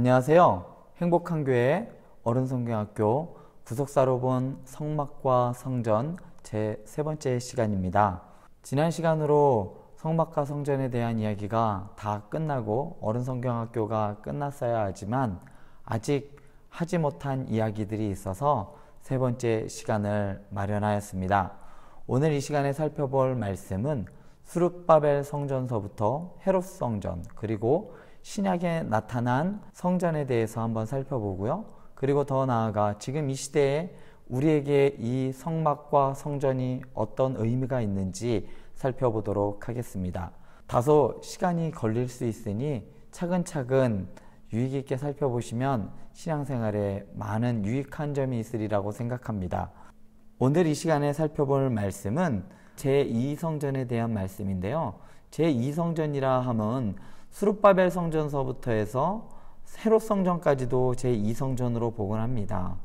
안녕하세요. 행복한 교회 어른성경학교 구속사로 본 성막과 성전 제 세 번째 시간입니다. 지난 시간으로 성막과 성전에 대한 이야기가 다 끝나고 어른성경학교가 끝났어야 하지만 아직 하지 못한 이야기들이 있어서 세 번째 시간을 마련하였습니다. 오늘 이 시간에 살펴볼 말씀은 스룹바벨 성전서부터 헤롯 성전, 그리고 신약에 나타난 성전에 대해서 한번 살펴보고요. 그리고 더 나아가 지금 이 시대에 우리에게 이 성막과 성전이 어떤 의미가 있는지 살펴보도록 하겠습니다. 다소 시간이 걸릴 수 있으니 차근차근 유익 있게 살펴보시면 신앙생활에 많은 유익한 점이 있으리라고 생각합니다. 오늘 이 시간에 살펴볼 말씀은 제2성전에 대한 말씀인데요. 제2성전이라 하면 스룹바벨 성전서부터 해서 헤롯 성전까지도 제2성전으로 복원합니다.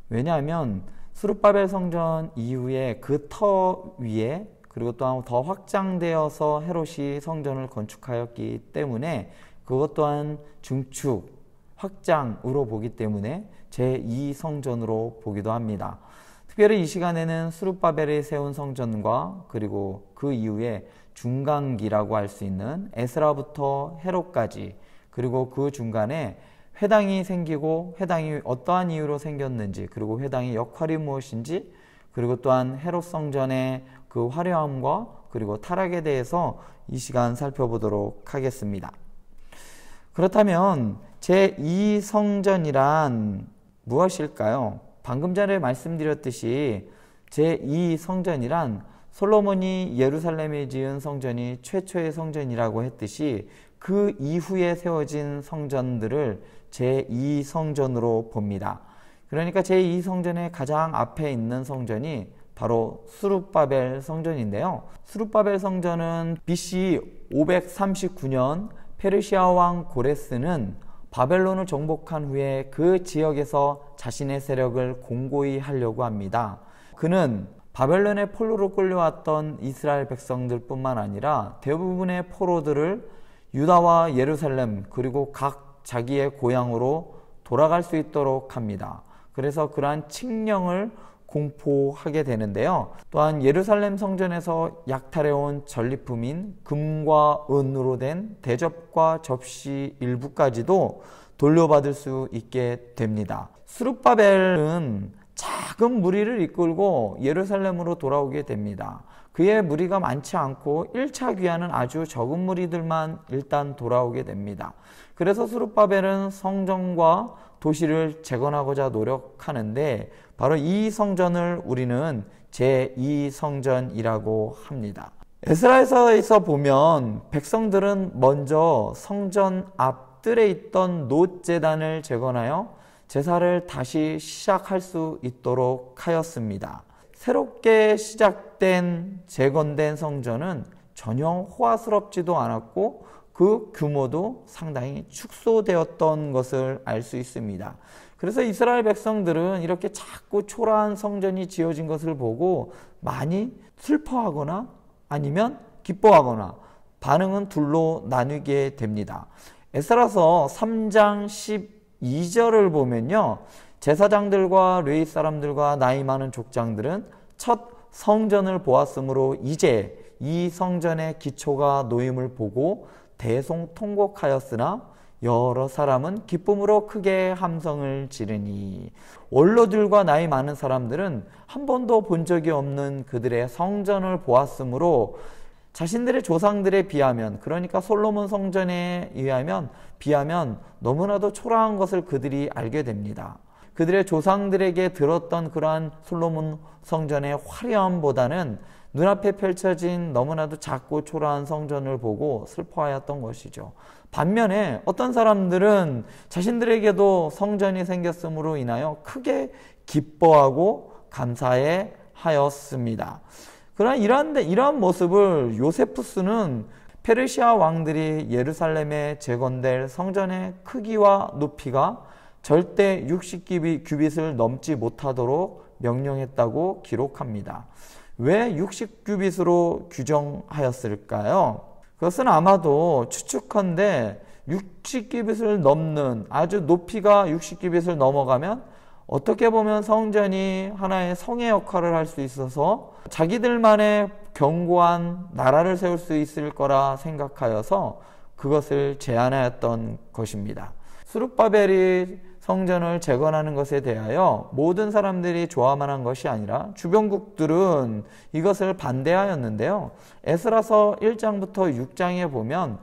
왜냐하면 스룹바벨 성전 이후에 그 터 위에 그리고 또 더 확장되어서 헤롯이 성전을 건축하였기 때문에 그것 또한 중축, 확장으로 보기 때문에 제2성전으로 보기도 합니다. 특별히 이 시간에는 스룹바벨이 세운 성전과 그리고 그 이후에 중간기라고 할 수 있는 에스라부터 헤롯까지, 그리고 그 중간에 회당이 생기고 회당이 어떠한 이유로 생겼는지, 그리고 회당의 역할이 무엇인지, 그리고 또한 헤롯 성전의 그 화려함과 그리고 타락에 대해서 이 시간 살펴보도록 하겠습니다. 그렇다면 제2성전이란 무엇일까요? 방금 전에 말씀드렸듯이 제2성전이란 솔로몬이 예루살렘에 지은 성전이 최초의 성전이라고 했듯이 그 이후에 세워진 성전들을 제2성전으로 봅니다. 그러니까 제2성전의 가장 앞에 있는 성전이 바로 스룹바벨 성전인데요. 스룹바벨 성전은 BC 539년 페르시아 왕 고레스는 바벨론을 정복한 후에 그 지역에서 자신의 세력을 공고히 하려고 합니다. 그는 바벨론의 포로로 끌려왔던 이스라엘 백성들 뿐만 아니라 대부분의 포로들을 유다와 예루살렘 그리고 각 자기의 고향으로 돌아갈 수 있도록 합니다. 그래서 그러한 칙령을 공포하게 되는데요. 또한 예루살렘 성전에서 약탈해온 전리품인 금과 은으로 된 대접과 접시 일부까지도 돌려받을 수 있게 됩니다. 스룹바벨은 작은 무리를 이끌고 예루살렘으로 돌아오게 됩니다. 그의 무리가 많지 않고 1차 귀환은 아주 적은 무리들만 일단 돌아오게 됩니다. 그래서 스룹바벨은 성전과 도시를 재건하고자 노력하는데 바로 이 성전을 우리는 제2성전이라고 합니다. 에스라에서 보면 백성들은 먼저 성전 앞뜰에 있던 놋제단을 재건하여 제사를 다시 시작할 수 있도록 하였습니다. 새롭게 시작된 재건된 성전은 전혀 호화스럽지도 않았고 그 규모도 상당히 축소되었던 것을 알 수 있습니다. 그래서 이스라엘 백성들은 이렇게 작고 초라한 성전이 지어진 것을 보고 많이 슬퍼하거나 아니면 기뻐하거나 반응은 둘로 나뉘게 됩니다. 에스라서 3장 12절을 보면요, 제사장들과 레위 사람들과 나이 많은 족장들은 첫 성전을 보았으므로 이제 이 성전의 기초가 놓임을 보고 대송통곡하였으나 여러 사람은 기쁨으로 크게 함성을 지르니, 원로들과 나이 많은 사람들은 한 번도 본 적이 없는 그들의 성전을 보았으므로 자신들의 조상들에 비하면, 그러니까 솔로몬 성전에 비하면 너무나도 초라한 것을 그들이 알게 됩니다. 그들의 조상들에게 들었던 그러한 솔로몬 성전의 화려함보다는 눈앞에 펼쳐진 너무나도 작고 초라한 성전을 보고 슬퍼하였던 것이죠. 반면에 어떤 사람들은 자신들에게도 성전이 생겼음으로 인하여 크게 기뻐하고 감사해 하였습니다. 그러나 이러한 모습을 요세푸스는 페르시아 왕들이 예루살렘에 재건될 성전의 크기와 높이가 절대 60규빗을 넘지 못하도록 명령했다고 기록합니다. 왜 60규빗으로 규정하였을까요? 그것은 아마도 추측컨대 60규빗을 넘는 아주 높이가 60규빗을 넘어가면 어떻게 보면 성전이 하나의 성의 역할을 할 수 있어서 자기들만의 견고한 나라를 세울 수 있을 거라 생각하여서 그것을 제안하였던 것입니다. 스룹바벨이 성전을 재건하는 것에 대하여 모든 사람들이 좋아만 한 것이 아니라 주변국들은 이것을 반대하였는데요. 에스라서 1장부터 6장에 보면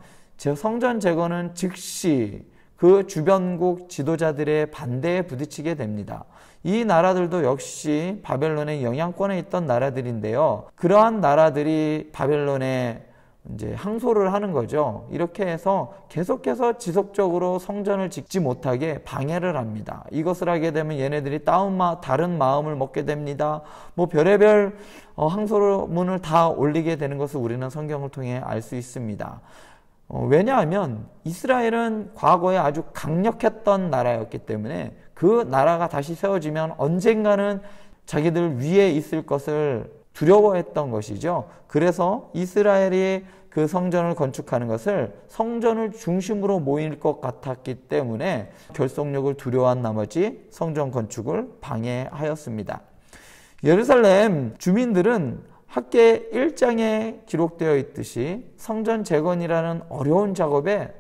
성전 재건은 즉시 그 주변국 지도자들의 반대에 부딪히게 됩니다. 이 나라들도 역시 바벨론의 영향권에 있던 나라들인데요. 그러한 나라들이 바벨론에 이제 항소를 하는 거죠. 이렇게 해서 계속해서 지속적으로 성전을 짓지 못하게 방해를 합니다. 이것을 하게 되면 얘네들이 다른 마음을 먹게 됩니다. 뭐 별의별 항소문을 다 올리게 되는 것을 우리는 성경을 통해 알 수 있습니다. 왜냐하면 이스라엘은 과거에 아주 강력했던 나라였기 때문에 그 나라가 다시 세워지면 언젠가는 자기들 위에 있을 것을 두려워했던 것이죠. 그래서 이스라엘이 그 성전을 건축하는 것을 성전을 중심으로 모일 것 같았기 때문에 결속력을 두려워한 나머지 성전 건축을 방해하였습니다. 예루살렘 주민들은 학계 1장에 기록되어 있듯이 성전 재건이라는 어려운 작업에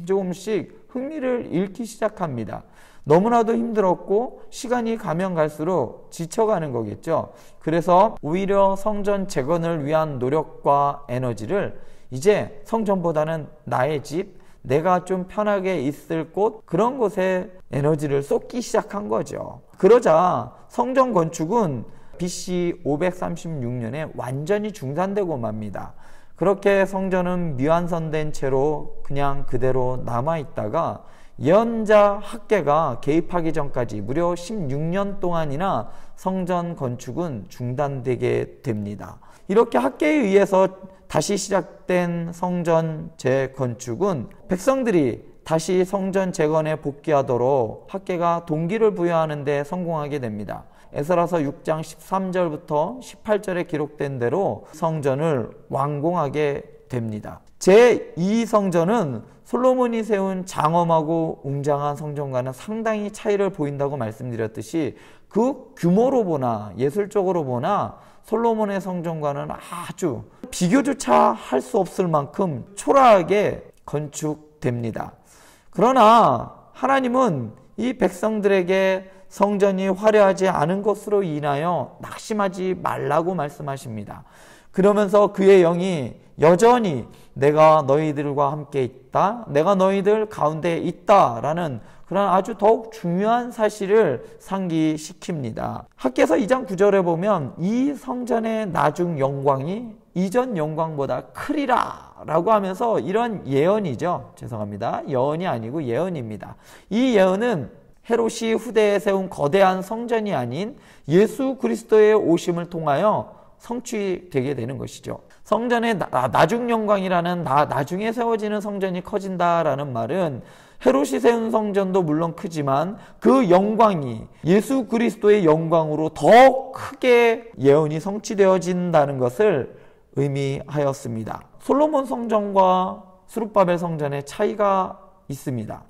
조금씩 흥미를 잃기 시작합니다. 너무나도 힘들었고 시간이 가면 갈수록 지쳐가는 거겠죠. 그래서 오히려 성전 재건을 위한 노력과 에너지를 이제 성전보다는 나의 집, 내가 좀 편하게 있을 곳, 그런 곳에 에너지를 쏟기 시작한 거죠. 그러자 성전 건축은 BC 536년에 완전히 중단되고 맙니다. 그렇게 성전은 미완성된 채로 그냥 그대로 남아있다가 예언자 학개가 개입하기 전까지 무려 16년 동안이나 성전 건축은 중단되게 됩니다. 이렇게 학개에 의해서 다시 시작된 성전 재건축은 백성들이 다시 성전 재건에 복귀하도록 학개가 동기를 부여하는 데 성공하게 됩니다. 에스라서 6장 13절부터 18절에 기록된 대로 성전을 완공하게 됩니다. 제2성전은 솔로몬이 세운 장엄하고 웅장한 성전과는 상당히 차이를 보인다고 말씀드렸듯이 그 규모로 보나 예술적으로 보나 솔로몬의 성전과는 아주 비교조차 할 수 없을 만큼 초라하게 건축됩니다. 그러나 하나님은 이 백성들에게 성전이 화려하지 않은 것으로 인하여 낙심하지 말라고 말씀하십니다. 그러면서 그의 영이 여전히 내가 너희들과 함께 있다, 내가 너희들 가운데 있다 라는 그런 아주 더욱 중요한 사실을 상기시킵니다. 학개서 2장 9절에 보면 이 성전의 나중 영광이 이전 영광보다 크리라 라고 하면서 이런 예언이죠. 죄송합니다. 예언이 아니고 예언입니다. 이 예언은 헤롯이 후대에 세운 거대한 성전이 아닌 예수 그리스도의 오심을 통하여 성취되게 되는 것이죠. 성전의 나중 영광이라는 나중에 세워지는 성전이 커진다라는 말은 헤롯이 세운 성전도 물론 크지만 그 영광이 예수 그리스도의 영광으로 더 크게 예언이 성취되어진다는 것을 의미하였습니다. 솔로몬 성전과 스룹바벨 성전의 차이가 있습니다.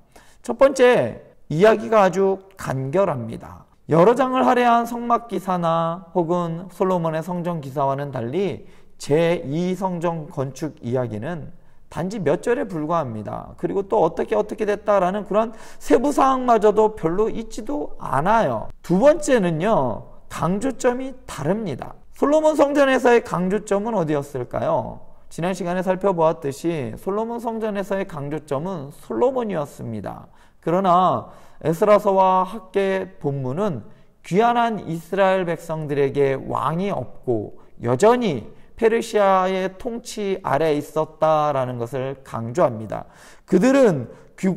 첫 번째, 이야기가 아주 간결합니다. 여러 장을 할애한 성막기사나 혹은 솔로몬의 성전기사와는 달리 제2성전 건축 이야기는 단지 몇 절에 불과합니다. 그리고 또 어떻게 됐다라는 그런 세부사항마저도 별로 있지도 않아요. 두 번째는요, 강조점이 다릅니다. 솔로몬 성전에서의 강조점은 어디였을까요? 지난 시간에 살펴보았듯이 솔로몬 성전에서의 강조점은 솔로몬이었습니다. 그러나 에스라서와 학개 본문은 귀환한 이스라엘 백성들에게 왕이 없고 여전히 페르시아의 통치 아래에 있었다라는 것을 강조합니다. 그들은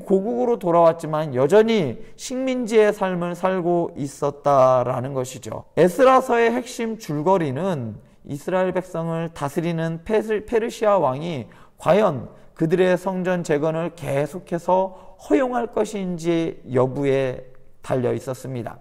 고국으로 돌아왔지만 여전히 식민지의 삶을 살고 있었다라는 것이죠. 에스라서의 핵심 줄거리는 이스라엘 백성을 다스리는 페르시아 왕이 과연 그들의 성전 재건을 계속해서 허용할 것인지 여부에 달려 있었습니다.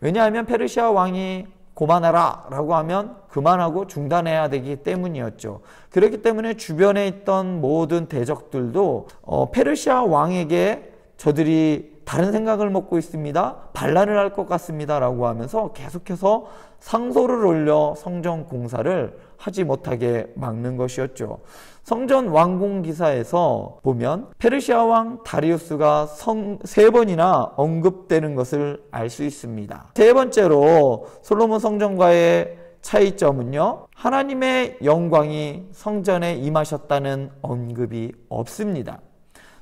왜냐하면 페르시아 왕이 고만해라 라고 하면 그만하고 중단해야 되기 때문이었죠. 그렇기 때문에 주변에 있던 모든 대적들도 페르시아 왕에게 저들이 다른 생각을 먹고 있습니다, 반란을 할 것 같습니다 라고 하면서 계속해서 상소를 올려 성전 공사를 하지 못하게 막는 것이었죠. 성전 완공 기사에서 보면 페르시아 왕 다리우스가 3번이나 언급되는 것을 알 수 있습니다. 세 번째로 솔로몬 성전과의 차이점은요, 하나님의 영광이 성전에 임하셨다는 언급이 없습니다.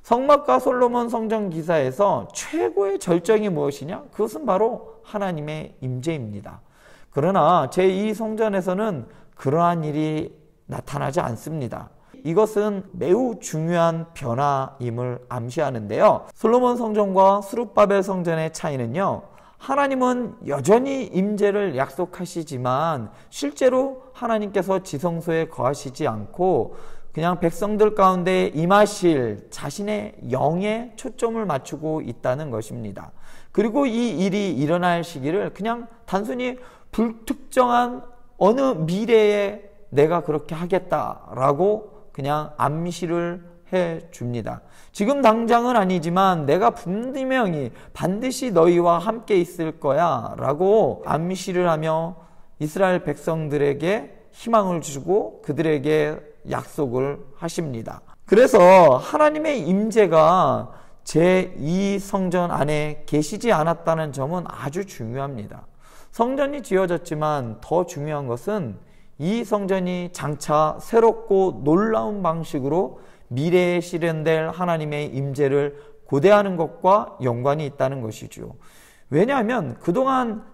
성막과 솔로몬 성전 기사에서 최고의 절정이 무엇이냐? 그것은 바로 하나님의 임재입니다. 그러나 제2성전에서는 그러한 일이 나타나지 않습니다. 이것은 매우 중요한 변화임을 암시하는데요. 솔로몬 성전과 스룹바벨 성전의 차이는요, 하나님은 여전히 임재를 약속하시지만 실제로 하나님께서 지성소에 거하시지 않고 그냥 백성들 가운데 임하실 자신의 영에 초점을 맞추고 있다는 것입니다. 그리고 이 일이 일어날 시기를 그냥 단순히 불특정한 어느 미래에 내가 그렇게 하겠다라고 그냥 암시를 해 줍니다. 지금 당장은 아니지만 내가 분명히 반드시 너희와 함께 있을 거야 라고 암시를 하며 이스라엘 백성들에게 희망을 주고 그들에게 약속을 하십니다. 그래서 하나님의 임재가 제2성전 안에 계시지 않았다는 점은 아주 중요합니다. 성전이 지어졌지만 더 중요한 것은 이 성전이 장차 새롭고 놀라운 방식으로 미래에 실현될 하나님의 임재를 고대하는 것과 연관이 있다는 것이죠. 왜냐하면 그동안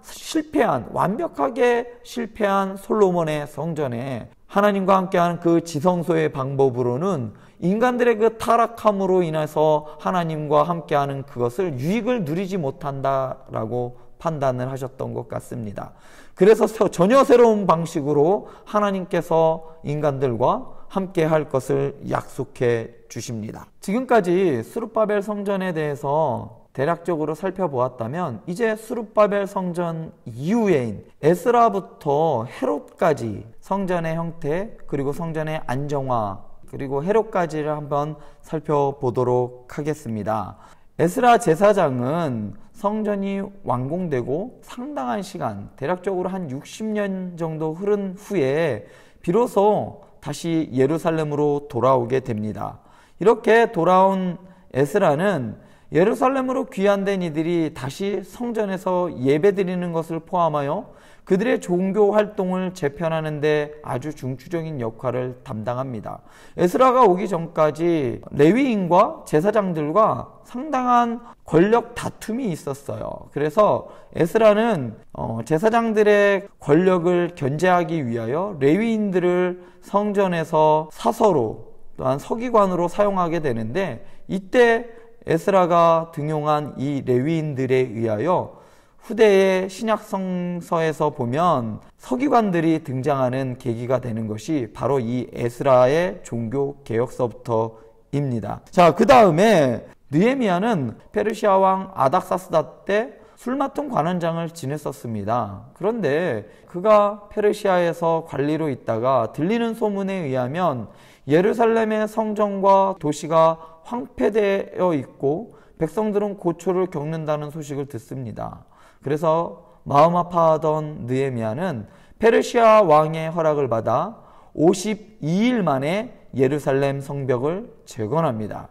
완벽하게 실패한 솔로몬의 성전에 하나님과 함께하는 그 지성소의 방법으로는 인간들의 그 타락함으로 인해서 하나님과 함께하는 그것을 유익을 누리지 못한다라고 판단을 하셨던 것 같습니다. 그래서 전혀 새로운 방식으로 하나님께서 인간들과 함께 할 것을 약속해 주십니다. 지금까지 스룹바벨 성전에 대해서 대략적으로 살펴보았다면 이제 스룹바벨 성전 이후에인 에스라부터 헤롯까지 성전의 형태 그리고 성전의 안정화 그리고 헤롯까지를 한번 살펴보도록 하겠습니다. 에스라 제사장은 성전이 완공되고 상당한 시간, 대략적으로 한 60년 정도 흐른 후에 비로소 다시 예루살렘으로 돌아오게 됩니다. 이렇게 돌아온 에스라는 예루살렘으로 귀환된 이들이 다시 성전에서 예배드리는 것을 포함하여 그들의 종교 활동을 재편하는 데 아주 중추적인 역할을 담당합니다. 에스라가 오기 전까지 레위인과 제사장들과 상당한 권력 다툼이 있었어요. 그래서 에스라는 제사장들의 권력을 견제하기 위하여 레위인들을 성전에서 사서로 또한 서기관으로 사용하게 되는데, 이때 에스라가 등용한 이 레위인들에 의하여 후대의 신약 성서에서 보면 서기관들이 등장하는 계기가 되는 것이 바로 이 에스라의 종교 개혁서부터입니다. 자, 그 다음에 느헤미야는 페르시아 왕 아닥사스다 때 술 맡은 관원장을 지냈었습니다. 그런데 그가 페르시아에서 관리로 있다가 들리는 소문에 의하면 예루살렘의 성전과 도시가 황폐되어 있고 백성들은 고초를 겪는다는 소식을 듣습니다. 그래서 마음 아파하던 느헤미야는 페르시아 왕의 허락을 받아 52일 만에 예루살렘 성벽을 재건합니다.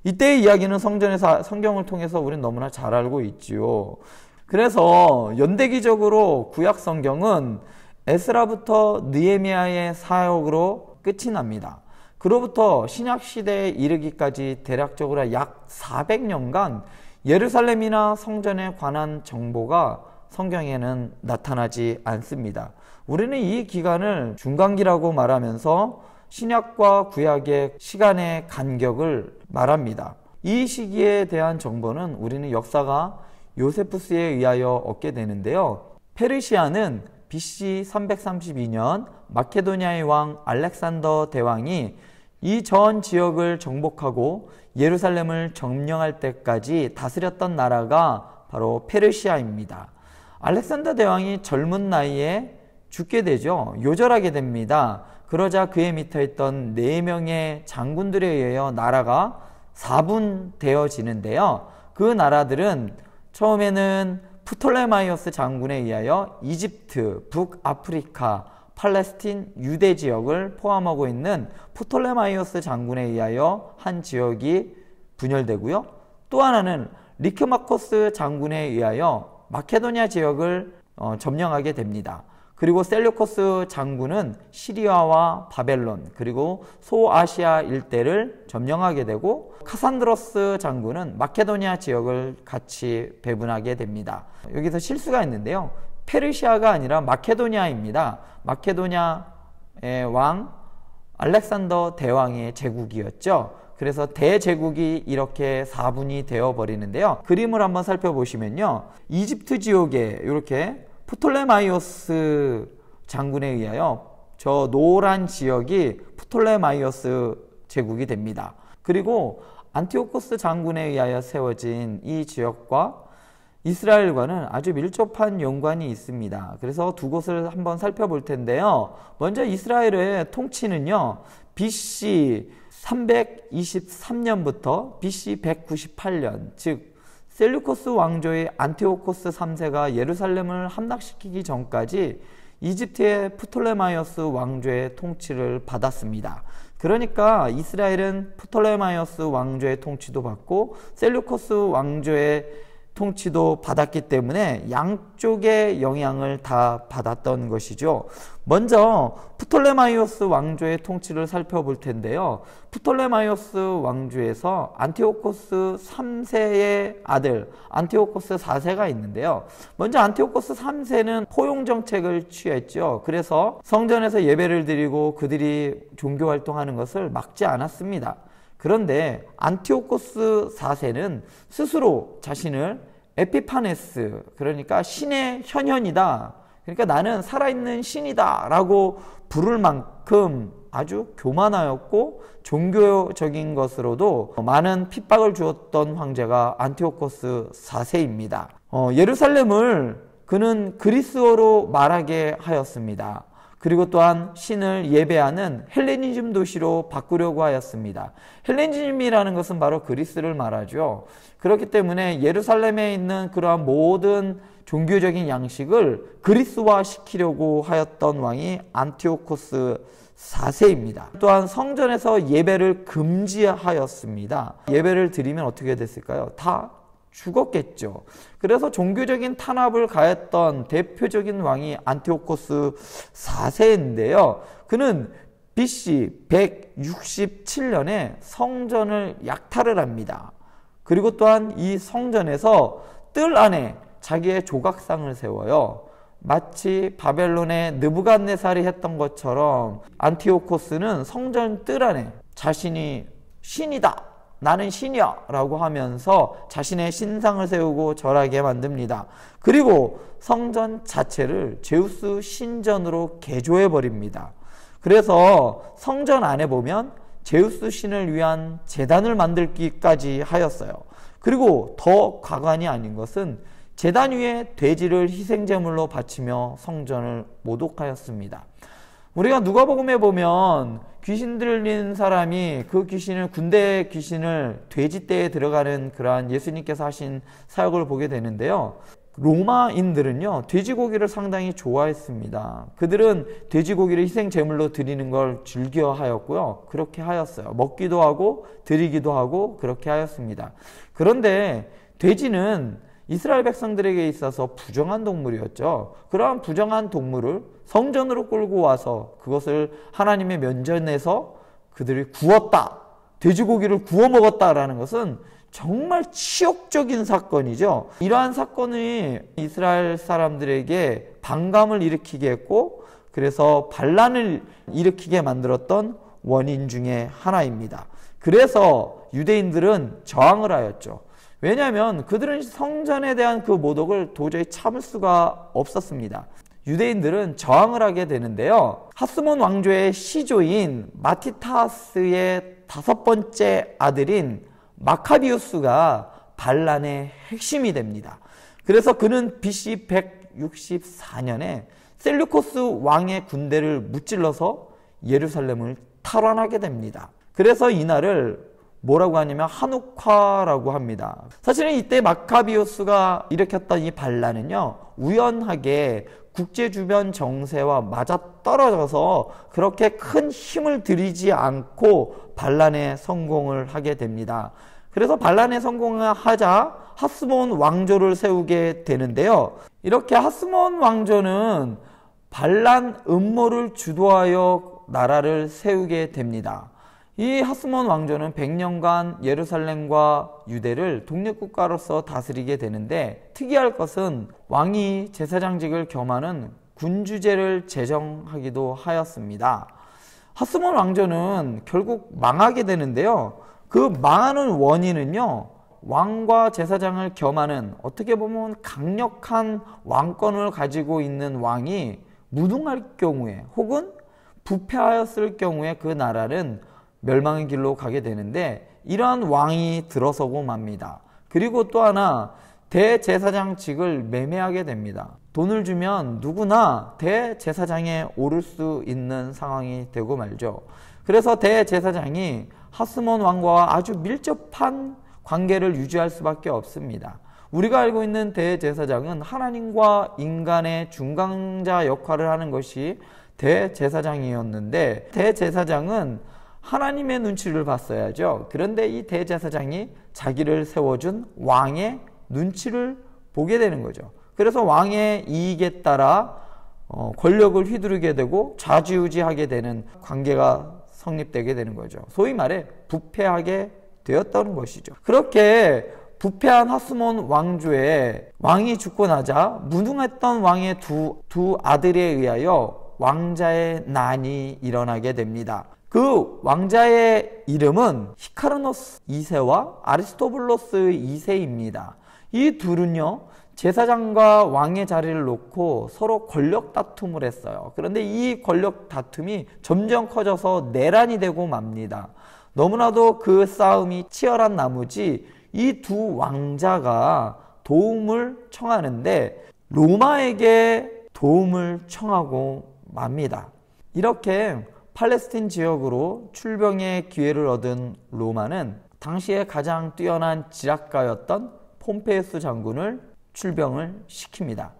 이때의 이야기는 성전에서 성경을 통해서 우리는 너무나 잘 알고 있지요. 그래서 연대기적으로 구약 성경은 에스라부터 느헤미야의 사역으로 끝이 납니다. 그로부터 신약 시대에 이르기까지 대략적으로 약 400년간 예루살렘이나 성전에 관한 정보가 성경에는 나타나지 않습니다. 우리는 이 기간을 중간기라고 말하면서 신약과 구약의 시간의 간격을 말합니다. 이 시기에 대한 정보는 우리는 역사가 요세푸스에 의하여 얻게 되는데요. 페르시아는 BC 332년 마케도니아의 왕 알렉산더 대왕이 이 전 지역을 정복하고 예루살렘을 점령할 때까지 다스렸던 나라가 바로 페르시아입니다. 알렉산더 대왕이 젊은 나이에 죽게 되죠. 요절하게 됩니다. 그러자 그의 밑에 있던 4명의 장군들에 의하여 나라가 4분되어지는데요. 그 나라들은 처음에는 프톨레마이오스 장군에 의하여 이집트, 북아프리카, 팔레스틴, 유대 지역을 포함하고 있는 프톨레마이오스 장군에 의하여 한 지역이 분열되고요. 또 하나는 리크마코스 장군에 의하여 마케도니아 지역을 점령하게 됩니다. 그리고 셀류코스 장군은 시리아와 바벨론 그리고 소아시아 일대를 점령하게 되고 카산드로스 장군은 마케도니아 지역을 같이 배분하게 됩니다. 여기서 실수가 있는데요. 페르시아가 아니라 마케도니아입니다. 마케도니아의 왕 알렉산더 대왕의 제국이었죠. 그래서 대제국이 이렇게 4분이 되어버리는데요. 그림을 한번 살펴보시면요. 이집트 지역에 이렇게 프톨레마이오스 장군에 의하여 저 노란 지역이 프톨레마이오스 제국이 됩니다. 그리고 안티오코스 장군에 의하여 세워진 이 지역과 이스라엘과는 아주 밀접한 연관이 있습니다. 그래서 두 곳을 한번 살펴볼 텐데요. 먼저 이스라엘의 통치는요. BC 323년부터 BC 198년, 즉 셀류코스 왕조의 안티오코스 3세가 예루살렘을 함락시키기 전까지 이집트의 프톨레마이오스 왕조의 통치를 받았습니다. 그러니까 이스라엘은 프톨레마이오스 왕조의 통치도 받고 셀류코스 왕조의 통치도 받았기 때문에 양쪽의 영향을 다 받았던 것이죠. 먼저 프톨레마이오스 왕조의 통치를 살펴볼 텐데요. 프톨레마이오스 왕조에서 안티오코스 3세의 아들 안티오코스 4세가 있는데요. 먼저 안티오코스 3세는 포용 정책을 취했죠. 그래서 성전에서 예배를 드리고 그들이 종교 활동하는 것을 막지 않았습니다. 그런데 안티오코스 4세는 스스로 자신을 에피파네스, 그러니까 신의 현현이다, 그러니까 나는 살아있는 신이다 라고 부를 만큼 아주 교만하였고 종교적인 것으로도 많은 핍박을 주었던 황제가 안티오코스 4세입니다. 예루살렘을 그는 그리스어로 말하게 하였습니다. 그리고 또한 신을 예배하는 헬레니즘 도시로 바꾸려고 하였습니다. 헬레니즘이라는 것은 바로 그리스를 말하죠. 그렇기 때문에 예루살렘에 있는 그러한 모든 종교적인 양식을 그리스화 시키려고 하였던 왕이 안티오코스 4세입니다. 또한 성전에서 예배를 금지하였습니다. 예배를 드리면 어떻게 됐을까요? 다 죽었겠죠. 그래서 종교적인 탄압을 가했던 대표적인 왕이 안티오코스 4세인데요. 그는 BC 167년에 성전을 약탈을 합니다. 그리고 또한 이 성전에서 뜰 안에 자기의 조각상을 세워요. 마치 바벨론의 느부갓네살이 했던 것처럼 안티오코스는 성전 뜰 안에 자신이 신이다, 나는 신이야 라고 하면서 자신의 신상을 세우고 절하게 만듭니다. 그리고 성전 자체를 제우스 신전으로 개조해 버립니다. 그래서 성전 안에 보면 제우스 신을 위한 제단을 만들기까지 하였어요. 그리고 더 가관이 아닌 것은 제단 위에 돼지를 희생제물로 바치며 성전을 모독하였습니다. 우리가 누가복음에 보면 귀신 들린 사람이 그 귀신을, 군대 귀신을 돼지떼에 들어가는 그러한 예수님께서 하신 사역을 보게 되는데요. 로마인들은요, 돼지고기를 상당히 좋아했습니다. 그들은 돼지고기를 희생 제물로 드리는 걸 즐겨 하였고요. 그렇게 하였어요. 먹기도 하고 드리기도 하고 그렇게 하였습니다. 그런데 돼지는 이스라엘 백성들에게 있어서 부정한 동물이었죠. 그러한 부정한 동물을 성전으로 끌고 와서 그것을 하나님의 면전에서 그들이 구웠다, 돼지고기를 구워 먹었다라는 것은 정말 치욕적인 사건이죠. 이러한 사건이 이스라엘 사람들에게 반감을 일으키게 했고, 그래서 반란을 일으키게 만들었던 원인 중에 하나입니다. 그래서 유대인들은 저항을 하였죠. 왜냐하면 그들은 성전에 대한 그 모독을 도저히 참을 수가 없었습니다. 유대인들은 저항을 하게 되는데요. 하스몬 왕조의 시조인 마티타스의 5번째 아들인 마카비우스가 반란의 핵심이 됩니다. 그래서 그는 BC 364년에 셀류코스 왕의 군대를 무찔러서 예루살렘을 탈환하게 됩니다. 그래서 이날을 뭐라고 하냐면 한우카라고 합니다. 사실은 이때 마카비오스가 일으켰던 이 반란은요, 우연하게 국제 주변 정세와 맞아떨어져서 그렇게 큰 힘을 들이지 않고 반란에 성공을 하게 됩니다. 그래서 반란에 성공을 하자 하스몬 왕조를 세우게 되는데요. 이렇게 하스몬 왕조는 반란 음모를 주도하여 나라를 세우게 됩니다. 이 하스몬 왕조는 100년간 예루살렘과 유대를 독립국가로서 다스리게 되는데, 특이할 것은 왕이 제사장직을 겸하는 군주제를 제정하기도 하였습니다. 하스몬 왕조는 결국 망하게 되는데요. 그 망하는 원인은요, 왕과 제사장을 겸하는, 어떻게 보면 강력한 왕권을 가지고 있는 왕이 무능할 경우에 혹은 부패하였을 경우에 그 나라는 멸망의 길로 가게 되는데, 이러한 왕이 들어서고 맙니다. 그리고 또 하나, 대제사장직을 매매하게 됩니다. 돈을 주면 누구나 대제사장에 오를 수 있는 상황이 되고 말죠. 그래서 대제사장이 하스몬 왕과 아주 밀접한 관계를 유지할 수밖에 없습니다. 우리가 알고 있는 대제사장은 하나님과 인간의 중간자 역할을 하는 것이 대제사장이었는데, 대제사장은 하나님의 눈치를 봤어야죠. 그런데 이 대제사장이 자기를 세워준 왕의 눈치를 보게 되는 거죠. 그래서 왕의 이익에 따라 권력을 휘두르게 되고 좌지우지하게 되는 관계가 성립되게 되는 거죠. 소위 말해 부패하게 되었다는 것이죠. 그렇게 부패한 하스몬 왕조의 왕이 죽고 나자 무능했던 왕의 두 아들에 의하여 왕자의 난이 일어나게 됩니다. 그 왕자의 이름은 히카르노스 2세와 아리스토블로스 2세입니다. 이 둘은요, 제사장과 왕의 자리를 놓고 서로 권력 다툼을 했어요. 그런데 이 권력 다툼이 점점 커져서 내란이 되고 맙니다. 너무나도 그 싸움이 치열한 나머지 이 두 왕자가 도움을 청하는데 로마에게 도움을 청하고 맙니다. 이렇게 팔레스틴 지역으로 출병의 기회를 얻은 로마는 당시에 가장 뛰어난 지략가였던 폼페이우스 장군을 출병을 시킵니다.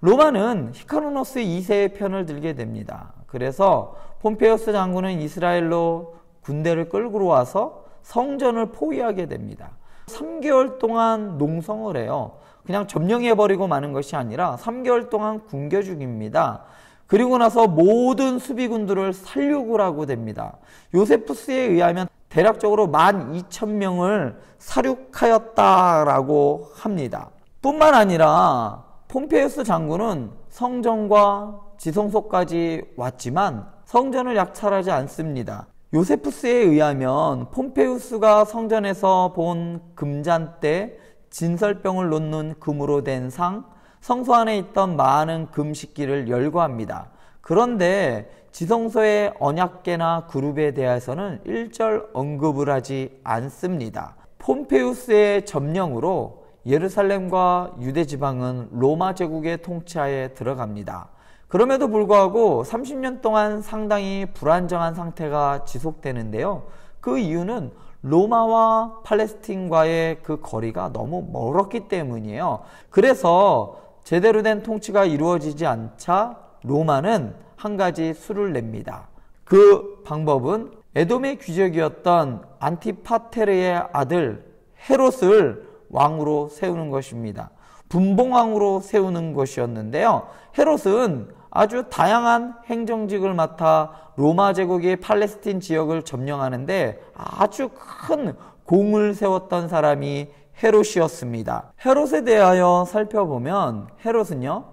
로마는 히카르노스 2세의 편을 들게 됩니다. 그래서 폼페이우스 장군은 이스라엘로 군대를 끌고 와서 성전을 포위하게 됩니다. 3개월 동안 농성을 해요. 그냥 점령해버리고 마는 것이 아니라 3개월 동안 굶겨 죽입니다. 그리고 나서 모든 수비군들을 살육을 하고 됩니다. 요세푸스에 의하면 대략적으로 12,000명을 살육하였다라고 합니다. 뿐만 아니라 폼페이우스 장군은 성전과 지성소까지 왔지만 성전을 약탈하지 않습니다. 요세푸스에 의하면 폼페이우스가 성전에서 본 금잔대, 진설병을 놓는 금으로 된 상, 성소 안에 있던 많은 금식기를 열거합니다. 그런데 지성소의 언약궤나 그룹에 대해서는 일절 언급을 하지 않습니다. 폼페이우스의 점령으로 예루살렘과 유대 지방은 로마 제국의 통치하에 들어갑니다. 그럼에도 불구하고 30년 동안 상당히 불안정한 상태가 지속되는데요. 그 이유는 로마와 팔레스틴과의 그 거리가 너무 멀었기 때문이에요. 그래서 제대로 된 통치가 이루어지지 않자 로마는 한 가지 수를 냅니다. 그 방법은 에돔의 귀족이었던 안티파테르의 아들 헤롯을 왕으로 세우는 것입니다. 분봉왕으로 세우는 것이었는데요. 헤롯은 아주 다양한 행정직을 맡아 로마 제국의 팔레스틴 지역을 점령하는데 아주 큰 공을 세웠던 사람이 헤롯이었습니다. 헤롯에 대하여 살펴보면 헤롯은요,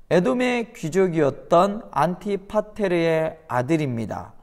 에돔의 귀족이었던 안티파테르의 아들입니다.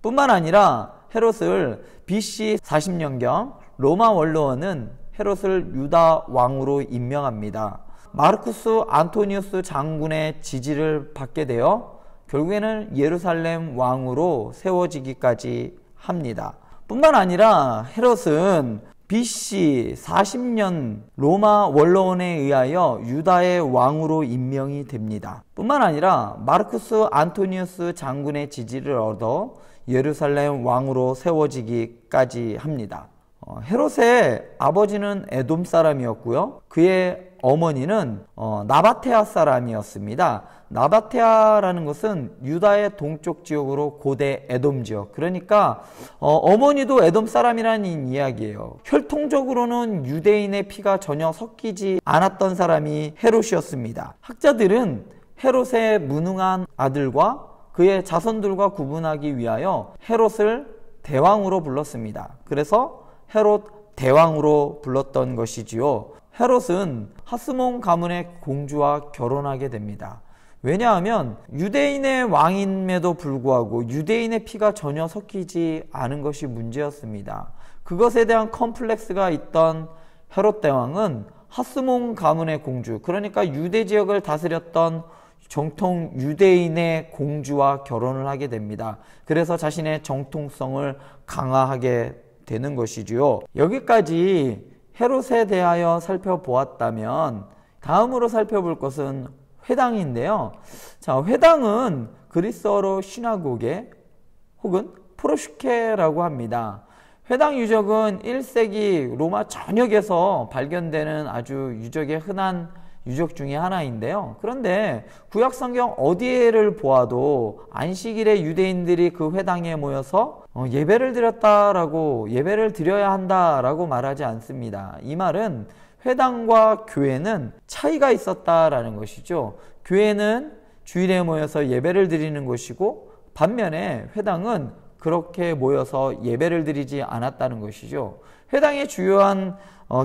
뿐만 아니라 헤롯을 BC 40년경 로마 원로원은 헤롯을 유다 왕으로 임명합니다. 마르쿠스 안토니우스 장군의 지지를 받게 되어 결국에는 예루살렘 왕으로 세워지기까지 합니다. 뿐만 아니라 헤롯은 BC 40년 로마 원로원에 의하여 유다의 왕으로 임명이 됩니다. 뿐만 아니라 마르쿠스 안토니우스 장군의 지지를 얻어 예루살렘 왕으로 세워지기까지 합니다. 헤롯의 아버지는 에돔 사람이었고요. 그의 어머니는 나바테아 사람이었습니다. 나바테아라는 것은 유다의 동쪽 지역으로 고대 에돔 지역, 그러니까 어머니도 에돔 사람이라는 이야기예요. 혈통적으로는 유대인의 피가 전혀 섞이지 않았던 사람이 헤롯이었습니다. 학자들은 헤롯의 무능한 아들과 그의 자손들과 구분하기 위하여 헤롯을 대왕으로 불렀습니다. 그래서 헤롯 대왕으로 불렀던 것이지요. 헤롯은 하스몬 가문의 공주와 결혼하게 됩니다. 왜냐하면 유대인의 왕임에도 불구하고 유대인의 피가 전혀 섞이지 않은 것이 문제였습니다. 그것에 대한 컴플렉스가 있던 헤롯 대왕은 하스몬 가문의 공주, 그러니까 유대 지역을 다스렸던 정통 유대인의 공주와 결혼을 하게 됩니다. 그래서 자신의 정통성을 강화하게 되는 것이지요. 여기까지 헤롯에 대하여 살펴보았다면 다음으로 살펴볼 것은 회당인데요. 자, 회당은 그리스어로 시나고게 혹은 프로슈케라고 합니다. 회당 유적은 1세기 로마 전역에서 발견되는 아주 유적의 흔한 유적 중에 하나인데요. 그런데 구약 성경 어디를 보아도 안식일에 유대인들이 그 회당에 모여서 예배를 드렸다라고, 예배를 드려야 한다라고 말하지 않습니다. 이 말은 회당과 교회는 차이가 있었다라는 것이죠. 교회는 주일에 모여서 예배를 드리는 것이고 반면에 회당은 그렇게 모여서 예배를 드리지 않았다는 것이죠. 회당의 주요한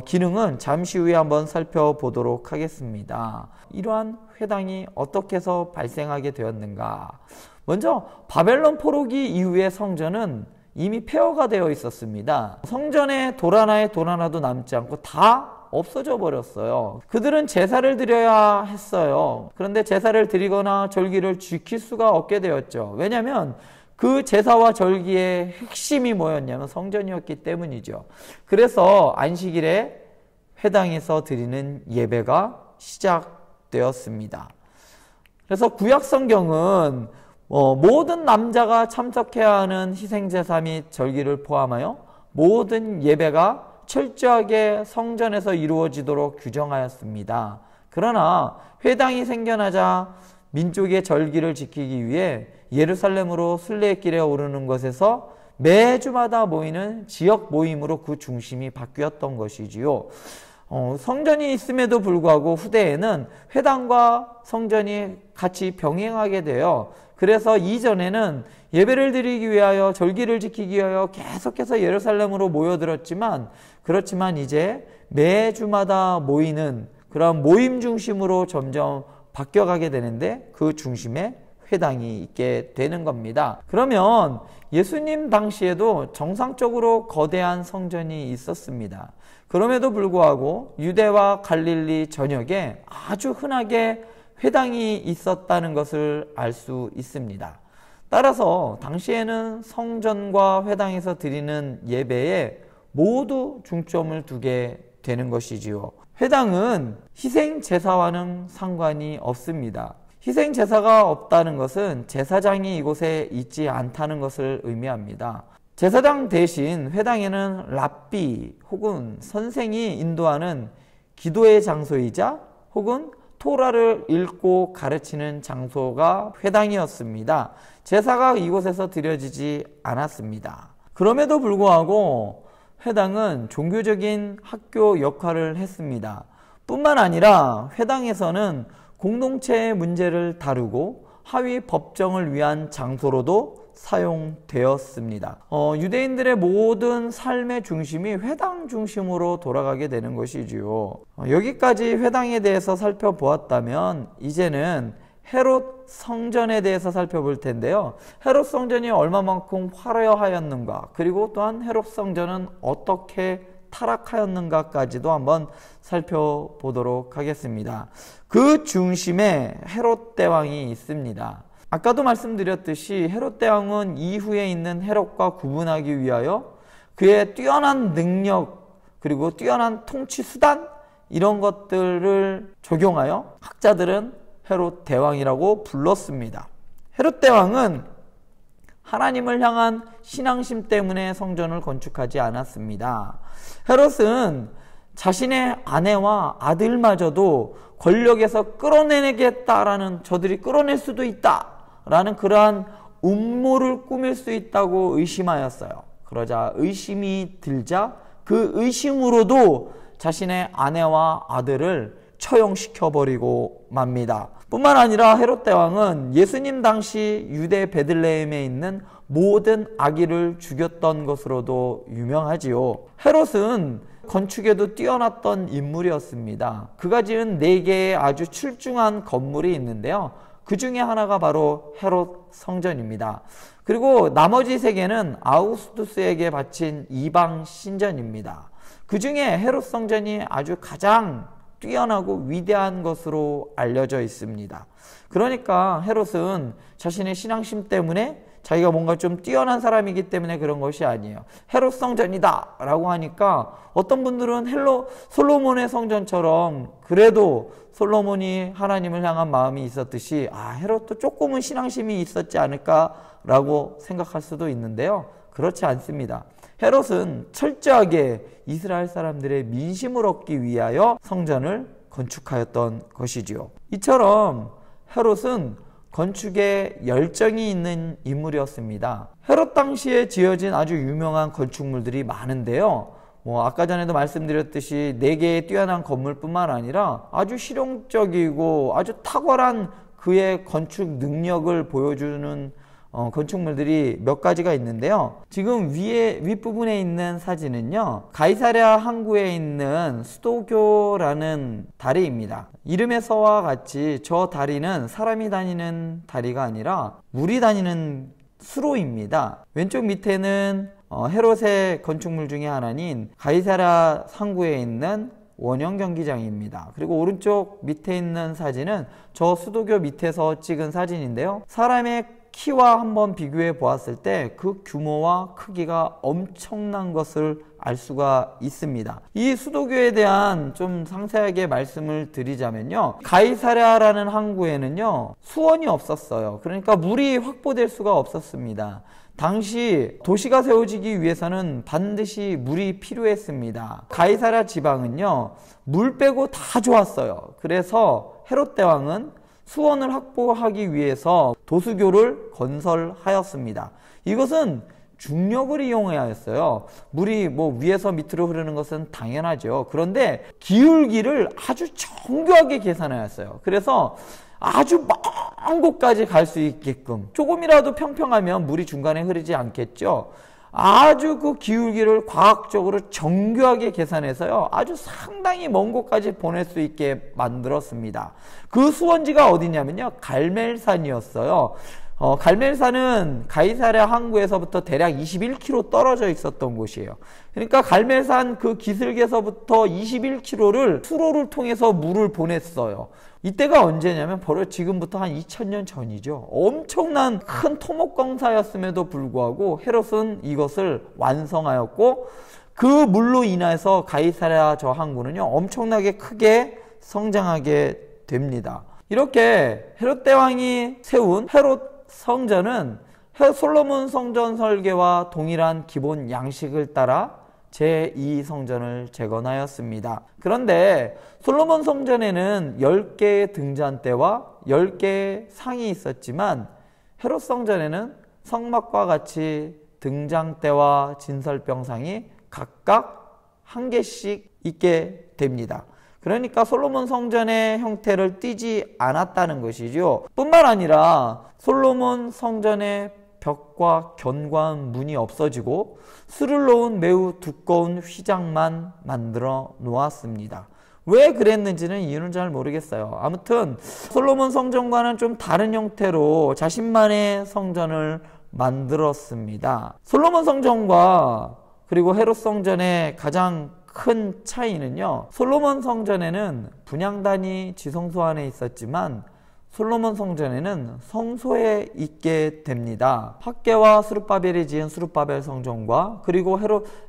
기능은 잠시 후에 한번 살펴보도록 하겠습니다. 이러한 회당이 어떻게 해서 발생하게 되었는가? 먼저 바벨론 포로기 이후의 성전은 이미 폐허가 되어 있었습니다. 성전에 돌 하나도 남지 않고 다 없어져 버렸어요. 그들은 제사를 드려야 했어요. 그런데 제사를 드리거나 절기를 지킬 수가 없게 되었죠. 왜냐하면 그 제사와 절기의 핵심이 뭐였냐면 성전이었기 때문이죠. 그래서 안식일에 회당에서 드리는 예배가 시작되었습니다. 그래서 구약 성경은 모든 남자가 참석해야 하는 희생제사 및 절기를 포함하여 모든 예배가 철저하게 성전에서 이루어지도록 규정하였습니다. 그러나 회당이 생겨나자 민족의 절기를 지키기 위해 예루살렘으로 순례길에 오르는 것에서 매주마다 모이는 지역 모임으로 그 중심이 바뀌었던 것이지요. 성전이 있음에도 불구하고 후대에는 회당과 성전이 같이 병행하게 되어, 그래서 이전에는 예배를 드리기 위하여 절기를 지키기 위하여 계속해서 예루살렘으로 모여들었지만, 그렇지만 이제 매주마다 모이는 그런 모임 중심으로 점점 바뀌어가게 되는데 그 중심에 회당이 있게 되는 겁니다. 그러면 예수님 당시에도 정상적으로 거대한 성전이 있었습니다. 그럼에도 불구하고 유대와 갈릴리 전역에 아주 흔하게 회당이 있었다는 것을 알 수 있습니다. 따라서 당시에는 성전과 회당에서 드리는 예배에 모두 중점을 두게 되는 것이지요. 회당은 희생제사와는 상관이 없습니다. 희생제사가 없다는 것은 제사장이 이곳에 있지 않다는 것을 의미합니다. 제사장 대신 회당에는 랍비 혹은 선생이 인도하는 기도의 장소이자 혹은 토라를 읽고 가르치는 장소가 회당이었습니다. 제사가 이곳에서 드려지지 않았습니다. 그럼에도 불구하고 회당은 종교적인 학교 역할을 했습니다. 뿐만 아니라 회당에서는 공동체의 문제를 다루고 하위 법정을 위한 장소로도 사용되었습니다. 유대인들의 모든 삶의 중심이 회당 중심으로 돌아가게 되는 것이지요. 여기까지 회당에 대해서 살펴보았다면 이제는 헤롯 성전에 대해서 살펴볼 텐데요. 헤롯 성전이 얼마만큼 화려하였는가, 그리고 또한 헤롯 성전은 어떻게 타락하였는가까지도 한번 살펴보도록 하겠습니다. 그 중심에 헤롯 대왕이 있습니다. 아까도 말씀드렸듯이 헤롯 대왕은 이후에 있는 헤롯과 구분하기 위하여 그의 뛰어난 능력, 그리고 뛰어난 통치 수단 이런 것들을 적용하여 학자들은 헤롯 대왕이라고 불렀습니다. 헤롯 대왕은 하나님을 향한 신앙심 때문에 성전을 건축하지 않았습니다. 헤롯은 자신의 아내와 아들마저도 권력에서 끌어내겠다라는, 저들이 끌어낼 수도 있다라는 그러한 음모를 꾸밀 수 있다고 의심하였어요. 그러자 의심이 들자 그 의심으로도 자신의 아내와 아들을 처형시켜버리고 맙니다. 뿐만 아니라 헤롯 대왕은 예수님 당시 유대 베들레헴에 있는 모든 아기를 죽였던 것으로도 유명하지요. 헤롯은 건축에도 뛰어났던 인물이었습니다. 그가 지은 4개의 아주 출중한 건물이 있는데요. 그 중에 하나가 바로 헤롯 성전입니다. 그리고 나머지 3개는 아우구스투스에게 바친 이방 신전입니다. 그 중에 헤롯 성전이 아주 가장 뛰어나고 위대한 것으로 알려져 있습니다. 그러니까 헤롯은 자신의 신앙심 때문에 자기가 뭔가 좀 뛰어난 사람이기 때문에 그런 것이 아니에요. 헤롯 성전이다 라고 하니까 어떤 분들은 솔로몬의 성전처럼 그래도 솔로몬이 하나님을 향한 마음이 있었듯이 헤롯도 조금은 신앙심이 있었지 않을까 라고 생각할 수도 있는데요. 그렇지 않습니다. 헤롯은 철저하게 이스라엘 사람들의 민심을 얻기 위하여 성전을 건축하였던 것이지요. 이처럼 헤롯은 건축에 열정이 있는 인물이었습니다. 헤롯 당시에 지어진 아주 유명한 건축물들이 많은데요. 아까 전에도 말씀드렸듯이 4개의 뛰어난 건물뿐만 아니라 아주 실용적이고 아주 탁월한 그의 건축 능력을 보여주는 건축물들이 몇 가지가 있는데요. 지금 윗부분에 있는 사진은요, 가이사랴 항구에 있는 수도교라는 다리입니다. 이름에서와 같이 저 다리는 사람이 다니는 다리가 아니라 물이 다니는 수로입니다. 왼쪽 밑에는 헤롯의 건축물 중에 하나인 가이사랴 항구에 있는 원형 경기장입니다. 그리고 오른쪽 밑에 있는 사진은 저 수도교 밑에서 찍은 사진인데요. 사람의 키와 한번 비교해 보았을 때 그 규모와 크기가 엄청난 것을 알 수가 있습니다. 이 수도교에 대한 좀 상세하게 말씀을 드리자면요, 가이사랴라는 항구에는요 수원이 없었어요. 그러니까 물이 확보될 수가 없었습니다. 당시 도시가 세워지기 위해서는 반드시 물이 필요했습니다. 가이사랴 지방은요 물 빼고 다 좋았어요. 그래서 헤롯 대왕은 수원을 확보하기 위해서 도수교를 건설하였습니다. 이것은 중력을 이용해야 했어요. 물이 위에서 밑으로 흐르는 것은 당연하죠. 그런데 기울기를 아주 정교하게 계산하였어요. 그래서 아주 먼 곳까지 갈 수 있게끔, 조금이라도 평평하면 물이 중간에 흐르지 않겠죠. 아주 그 기울기를 과학적으로 정교하게 계산해서요, 아주 상당히 먼 곳까지 보낼 수 있게 만들었습니다. 그 수원지가 어디냐면요, 갈멜산이었어요. 갈멜산은 가이사랴 항구에서부터 대략 21km 떨어져 있었던 곳이에요. 그러니까 갈멜산 그 기슭에서부터 21km를 수로를 통해서 물을 보냈어요. 이때가 언제냐면 바로 지금부터 한 2000년 전이죠. 엄청난 큰 토목공사였음에도 불구하고 헤롯은 이것을 완성하였고, 그 물로 인해서 가이사랴 저 항구는요 엄청나게 크게 성장하게 됩니다. 이렇게 헤롯 대왕이 세운 헤롯 성전은 솔로몬 성전 설계와 동일한 기본 양식을 따라 제2성전을 재건하였습니다. 그런데 솔로몬 성전에는 10개의 등잔대와 10개의 상이 있었지만 헤롯 성전에는 성막과 같이 등잔대와 진설병상이 각각 1개씩 있게 됩니다. 그러니까 솔로몬 성전의 형태를 띠지 않았다는 것이죠. 뿐만 아니라 솔로몬 성전의 벽과 견고한 문이 없어지고 수를 놓은 매우 두꺼운 휘장만 만들어 놓았습니다. 왜 그랬는지는 이유는 잘 모르겠어요. 아무튼 솔로몬 성전과는 좀 다른 형태로 자신만의 성전을 만들었습니다. 솔로몬 성전과 그리고 헤롯 성전의 가장 큰 차이는요, 솔로몬 성전에는 분향단이 지성소 안에 있었지만 솔로몬 성전에는 성소에 있게 됩니다. 학개와 스룹바벨이 지은 스룹바벨 성전과 그리고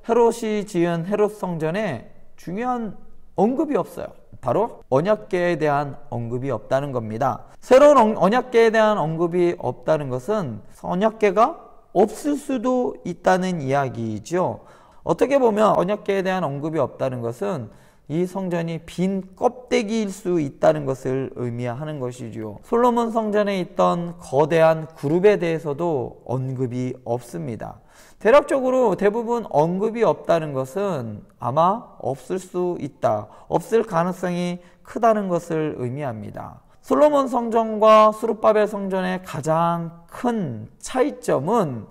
헤롯이 지은 헤롯 성전에 중요한 언급이 없어요. 바로 언약궤에 대한 언급이 없다는 겁니다. 새로운 언약궤에 대한 언급이 없다는 것은 언약궤가 없을 수도 있다는 이야기이죠. 어떻게 보면 언약궤에 대한 언급이 없다는 것은 이 성전이 빈 껍데기일 수 있다는 것을 의미하는 것이죠. 솔로몬 성전에 있던 거대한 그룹에 대해서도 언급이 없습니다. 대략적으로 대부분 언급이 없다는 것은 아마 없을 수 있다, 없을 가능성이 크다는 것을 의미합니다. 솔로몬 성전과 스룹바벨 성전의 가장 큰 차이점은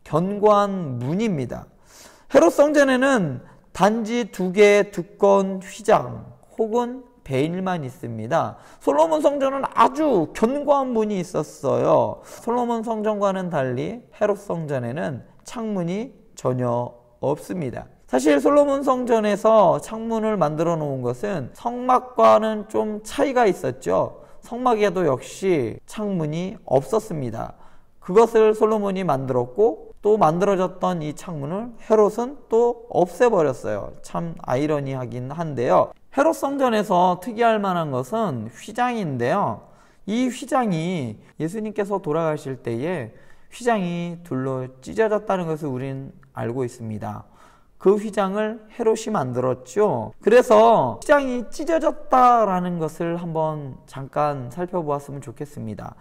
견고한 문입니다. 헤롯 성전에는 단지 2개의 두꺼운 휘장 혹은 베일만 있습니다. 솔로몬 성전은 아주 견고한 문이 있었어요. 솔로몬 성전과는 달리 헤롯 성전에는 창문이 전혀 없습니다. 사실 솔로몬 성전에서 창문을 만들어 놓은 것은 성막과는 좀 차이가 있었죠. 성막에도 역시 창문이 없었습니다. 그것을 솔로몬이 만들었고 또 만들어졌던 이 창문을 헤롯은 또 없애버렸어요. 참 아이러니하긴 한데요. 헤롯 성전에서 특이할 만한 것은 휘장인데요. 이 휘장이 예수님께서 돌아가실 때에 휘장이 둘로 찢어졌다는 것을 우린 알고 있습니다. 그 휘장을 헤롯이 만들었죠. 그래서 휘장이 찢어졌다라는 것을 한번 잠깐 살펴보았으면 좋겠습니다.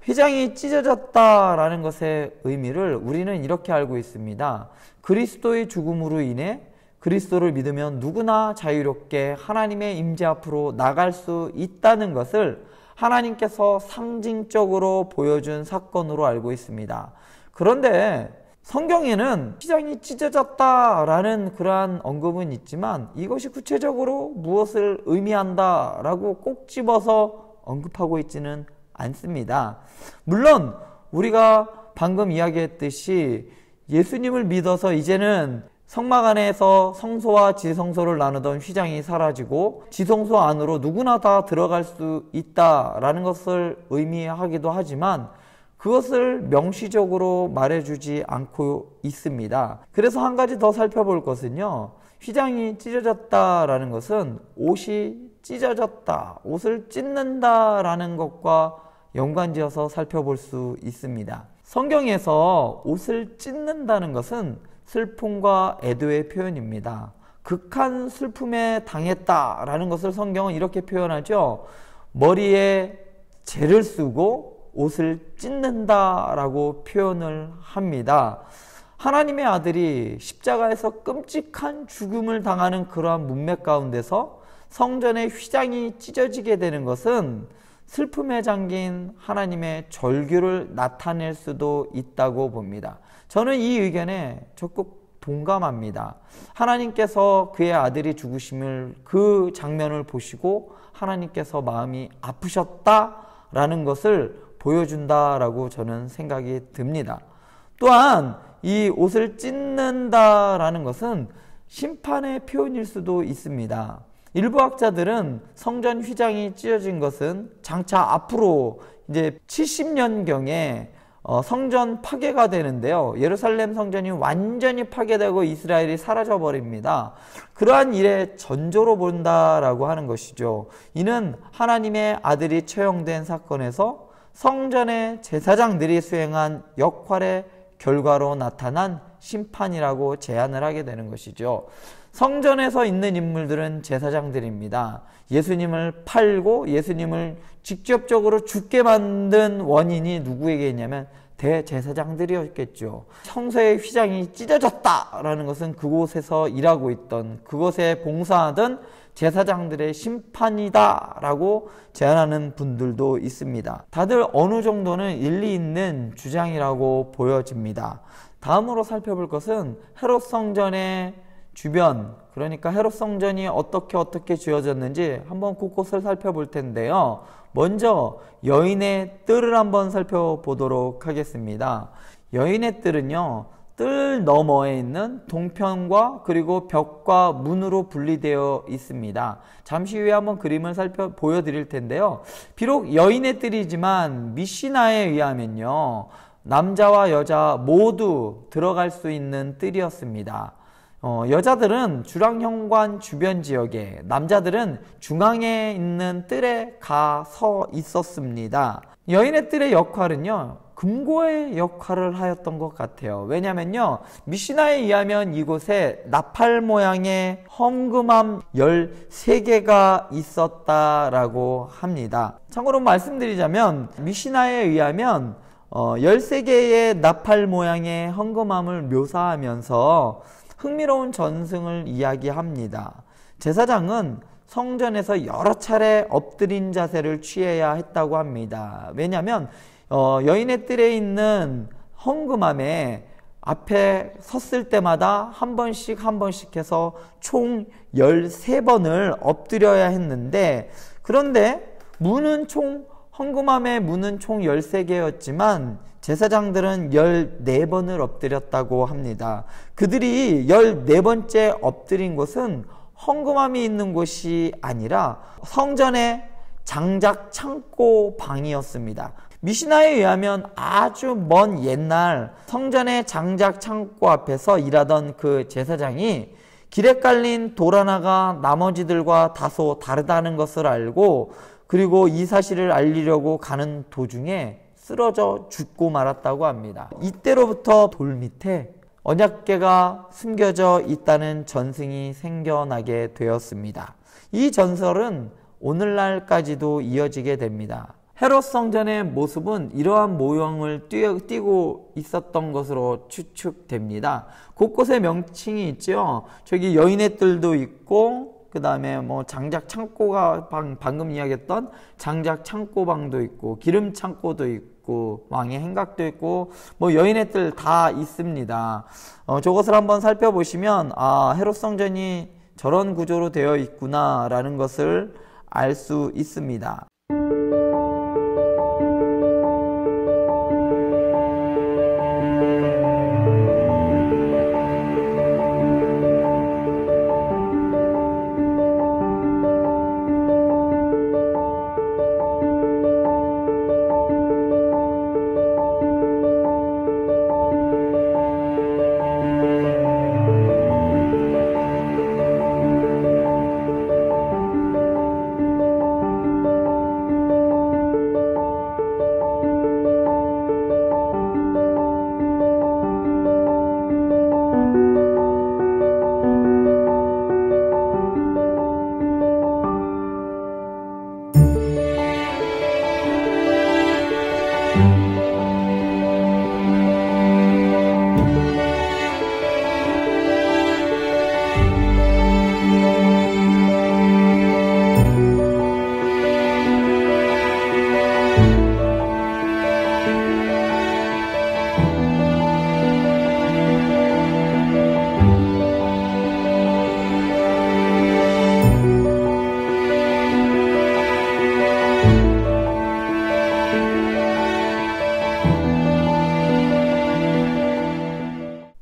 휘장이 찢어졌다라는 것의 의미를 우리는 이렇게 알고 있습니다. 그리스도의 죽음으로 인해 그리스도를 믿으면 누구나 자유롭게 하나님의 임재 앞으로 나갈 수 있다는 것을 하나님께서 상징적으로 보여준 사건으로 알고 있습니다. 그런데 성경에는 휘장이 찢어졌다라는 그러한 언급은 있지만 이것이 구체적으로 무엇을 의미한다라고 꼭 집어서 언급하고 있지는 않습니다. 물론 우리가 방금 이야기했듯이 예수님을 믿어서 이제는 성막 안에서 성소와 지성소를 나누던 휘장이 사라지고 지성소 안으로 누구나 다 들어갈 수 있다라는 것을 의미하기도 하지만 그것을 명시적으로 말해주지 않고 있습니다. 그래서 한 가지 더 살펴볼 것은요. 휘장이 찢어졌다라는 것은 옷이 찢어졌다, 옷을 찢는다라는 것과 연관지어서 살펴볼 수 있습니다. 성경에서 옷을 찢는다는 것은 슬픔과 애도의 표현입니다. 극한 슬픔에 당했다라는 것을 성경은 이렇게 표현하죠. 머리에 재를 쓰고 옷을 찢는다라고 표현을 합니다. 하나님의 아들이 십자가에서 끔찍한 죽음을 당하는 그러한 문맥 가운데서 성전의 휘장이 찢어지게 되는 것은 슬픔에 잠긴 하나님의 절규를 나타낼 수도 있다고 봅니다. 저는 이 의견에 적극 동감합니다. 하나님께서 그의 아들이 죽으심을 그 장면을 보시고 하나님께서 마음이 아프셨다라는 것을 보여준다라고 저는 생각이 듭니다. 또한 이 옷을 찢는다라는 것은 심판의 표현일 수도 있습니다. 일부 학자들은 성전 휘장이 찢어진 것은 장차 앞으로 이제 70년경에 성전 파괴가 되는데요. 예루살렘 성전이 완전히 파괴되고 이스라엘이 사라져 버립니다. 그러한 일의 전조로 본다라고 하는 것이죠. 이는 하나님의 아들이 처형된 사건에서 성전의 제사장들이 수행한 역할의 결과로 나타난 심판이라고 제안을 하게 되는 것이죠. 성전에서 있는 인물들은 제사장들입니다. 예수님을 팔고 예수님을 직접적으로 죽게 만든 원인이 누구에게 있냐면 대제사장들이었겠죠. 성소의 휘장이 찢어졌다라는 것은 그곳에서 일하고 있던, 그곳에 봉사하던 제사장들의 심판이다라고 제안하는 분들도 있습니다. 다들 어느 정도는 일리 있는 주장이라고 보여집니다. 다음으로 살펴볼 것은 헤롯 성전의 주변, 그러니까 헤롯 성전이 어떻게 지어졌는지 한번 곳곳을 살펴볼 텐데요. 먼저 여인의 뜰을 한번 살펴보도록 하겠습니다. 여인의 뜰은요, 뜰 너머에 있는 동편과 그리고 벽과 문으로 분리되어 있습니다. 잠시 후에 한번 그림을 보여드릴 텐데요. 비록 여인의 뜰이지만 미시나에 의하면요, 남자와 여자 모두 들어갈 수 있는 뜰이었습니다. 여자들은 주랑현관 주변 지역에, 남자들은 중앙에 있는 뜰에 가 서 있었습니다. 여인의 뜰의 역할은요, 금고의 역할을 하였던 것 같아요. 왜냐면요, 미시나에 의하면 이곳에 나팔 모양의 헝금함 13개가 있었다라고 합니다. 참고로 말씀드리자면 미시나에 의하면 13개의 나팔 모양의 헝금함을 묘사하면서 흥미로운 전승을 이야기합니다. 제사장은 성전에서 여러 차례 엎드린 자세를 취해야 했다고 합니다. 왜냐하면 여인의 뜰에 있는 헝금함에 앞에 섰을 때마다 한 번씩 해서 총 13번을 엎드려야 했는데, 그런데 헝금함의 문은 총 13개였지만 제사장들은 14번을 엎드렸다고 합니다. 그들이 14번째 엎드린 곳은 헝금함이 있는 곳이 아니라 성전의 장작 창고 방이었습니다. 미시나에 의하면 아주 먼 옛날 성전의 장작 창고 앞에서 일하던 그 제사장이 길에 깔린 돌 하나가 나머지들과 다소 다르다는 것을 알고, 그리고 이 사실을 알리려고 가는 도중에 쓰러져 죽고 말았다고 합니다. 이때로부터 돌 밑에 언약궤가 숨겨져 있다는 전승이 생겨나게 되었습니다. 이 전설은 오늘날까지도 이어지게 됩니다. 헤롯 성전의 모습은 이러한 모형을 띠고 있었던 것으로 추측됩니다. 곳곳에 명칭이 있죠. 저기 여인의 뜰도 있고, 그 다음에 뭐 장작 창고가 방금 이야기했던 장작 창고방도 있고, 기름 창고도 있고, 왕의 행각도 있고, 뭐 여인의 뜰 다 있습니다. 저것을 한번 살펴보시면 헤롯 성전이 저런 구조로 되어 있구나 라는 것을 알 수 있습니다.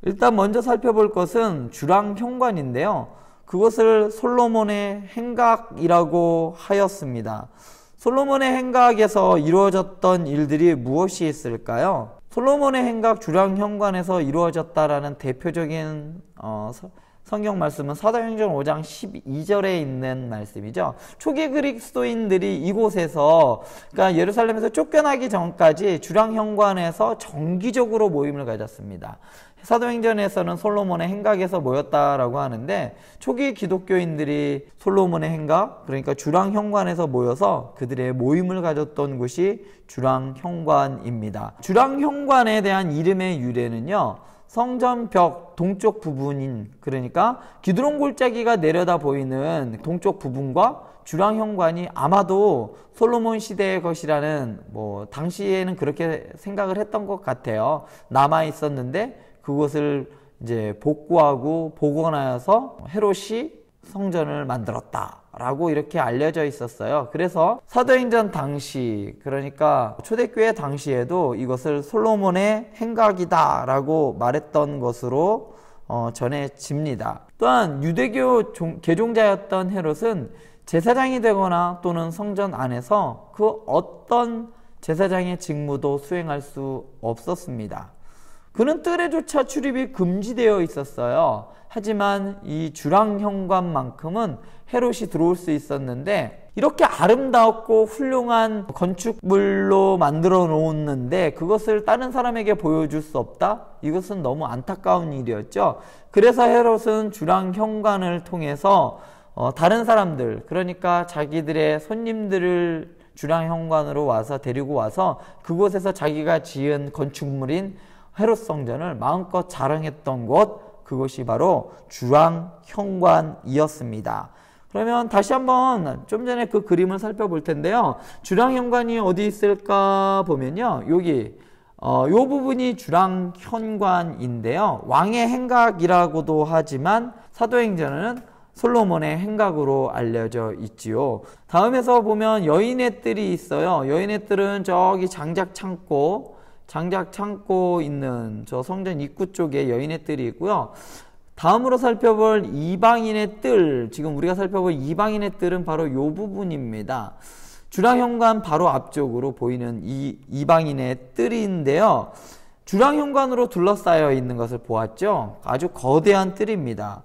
일단 먼저 살펴볼 것은 주랑현관인데요. 그것을 솔로몬의 행각이라고 하였습니다. 솔로몬의 행각에서 이루어졌던 일들이 무엇이 있을까요? 솔로몬의 행각 주랑현관에서 이루어졌다라는 대표적인 성경 말씀은 사도행전 5장 12절에 있는 말씀이죠. 초기 그리스도인들이 이곳에서, 그러니까 예루살렘에서 쫓겨나기 전까지 주랑현관에서 정기적으로 모임을 가졌습니다. 사도행전에서는 솔로몬의 행각에서 모였다라고 하는데, 초기 기독교인들이 솔로몬의 행각, 그러니까 주랑현관에서 모여서 그들의 모임을 가졌던 곳이 주랑현관입니다. 주랑현관에 대한 이름의 유래는요, 성전 벽 동쪽 부분인, 그러니까 기드론 골짜기가 내려다 보이는 동쪽 부분과 주랑현관이 아마도 솔로몬 시대의 것이라는, 당시에는 그렇게 생각을 했던 것 같아요. 남아 있었는데 그것을 이제 복구하고 복원하여서 헤롯이 성전을 만들었다, 라고 이렇게 알려져 있었어요. 그래서 사도행전 당시, 그러니까 초대교회 당시에도 이것을 솔로몬의 행각이다 라고 말했던 것으로 전해집니다. 또한 유대교 개종자였던 헤롯은 제사장이 되거나 또는 성전 안에서 그 어떤 제사장의 직무도 수행할 수 없었습니다. 그는 뜰에조차 출입이 금지되어 있었어요. 하지만 이 주랑현관만큼은 헤롯이 들어올 수 있었는데, 이렇게 아름답고 훌륭한 건축물로 만들어 놓았는데 그것을 다른 사람에게 보여줄 수 없다? 이것은 너무 안타까운 일이었죠. 그래서 헤롯은 주랑현관을 통해서 다른 사람들, 그러니까 자기들의 손님들을 주랑현관으로 와서 데리고 와서 그곳에서 자기가 지은 건축물인 헤롯 성전을 마음껏 자랑했던 곳, 그것이 바로 주랑현관이었습니다. 그러면 다시 한번 좀 전에 그 그림을 살펴볼 텐데요. 주랑현관이 어디 있을까 보면요, 여기 요 부분이 주랑현관인데요. 왕의 행각이라고도 하지만 사도행전은 솔로몬의 행각으로 알려져 있지요. 다음에서 보면 여인의 뜰이 있어요. 여인의 뜰은 저기 장작창고 있는 저 성전 입구 쪽에 여인의 뜰이 있고요. 다음으로 살펴볼 이방인의 뜰, 지금 우리가 살펴볼 이방인의 뜰은 바로 이 부분입니다. 주랑현관 바로 앞쪽으로 보이는 이 이방인의 뜰인데요. 주랑현관으로 둘러싸여 있는 것을 보았죠. 아주 거대한 뜰입니다.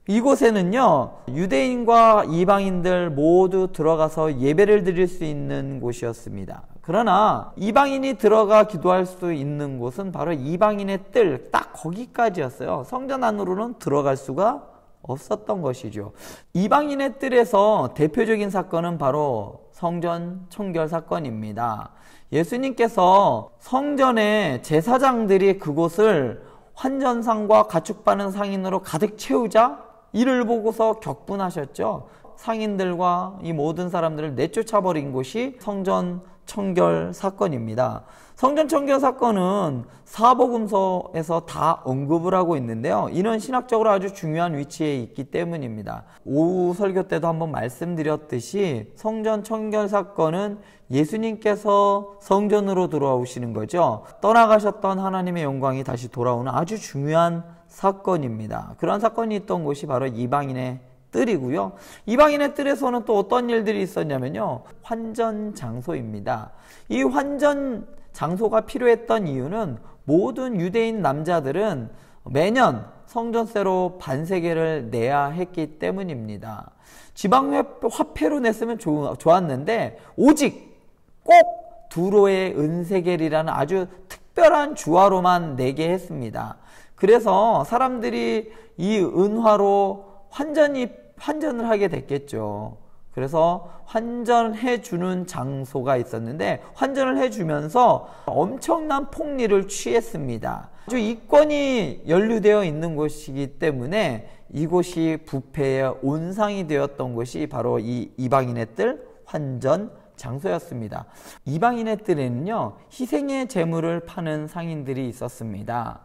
이곳에는요, 유대인과 이방인들 모두 들어가서 예배를 드릴 수 있는 곳이었습니다. 그러나 이방인이 들어가 기도할 수 있는 곳은 바로 이방인의 뜰, 딱 거기까지였어요. 성전 안으로는 들어갈 수가 없었던 것이죠. 이방인의 뜰에서 대표적인 사건은 바로 성전 청결 사건입니다. 예수님께서 성전의 제사장들이 그곳을 환전상과 가축 파는 상인으로 가득 채우자 이를 보고서 격분하셨죠. 상인들과 이 모든 사람들을 내쫓아버린 곳이 성전 청결 사건입니다. 성전 청결 사건은 사복음서에서 다 언급을 하고 있는데요. 이는 신학적으로 아주 중요한 위치에 있기 때문입니다. 오후 설교 때도 한번 말씀드렸듯이 성전 청결 사건은 예수님께서 성전으로 들어오시는 거죠. 떠나가셨던 하나님의 영광이 다시 돌아오는 아주 중요한 사건입니다. 그런 사건이 있던 곳이 바로 이방인의 뜰이고요. 이방인의 뜰에서는 또 어떤 일들이 있었냐면요, 환전 장소입니다. 이 환전 장소가 필요했던 이유는 모든 유대인 남자들은 매년 성전세로 반세겔을 내야 했기 때문입니다. 지방화폐로 냈으면 좋았는데 오직 꼭 두로의 은세겔이라는 아주 특별한 주화로만 내게 했습니다. 그래서 사람들이 이 은화로 환전을 하게 됐겠죠. 그래서 환전해 주는 장소가 있었는데 환전을 해주면서 엄청난 폭리를 취했습니다. 아주 이권이 연루되어 있는 곳이기 때문에 이곳이 부패의 온상이 되었던 곳이 바로 이 이방인의 뜰 환전 장소였습니다. 이방인의 뜰에는요, 희생의 제물을 파는 상인들이 있었습니다.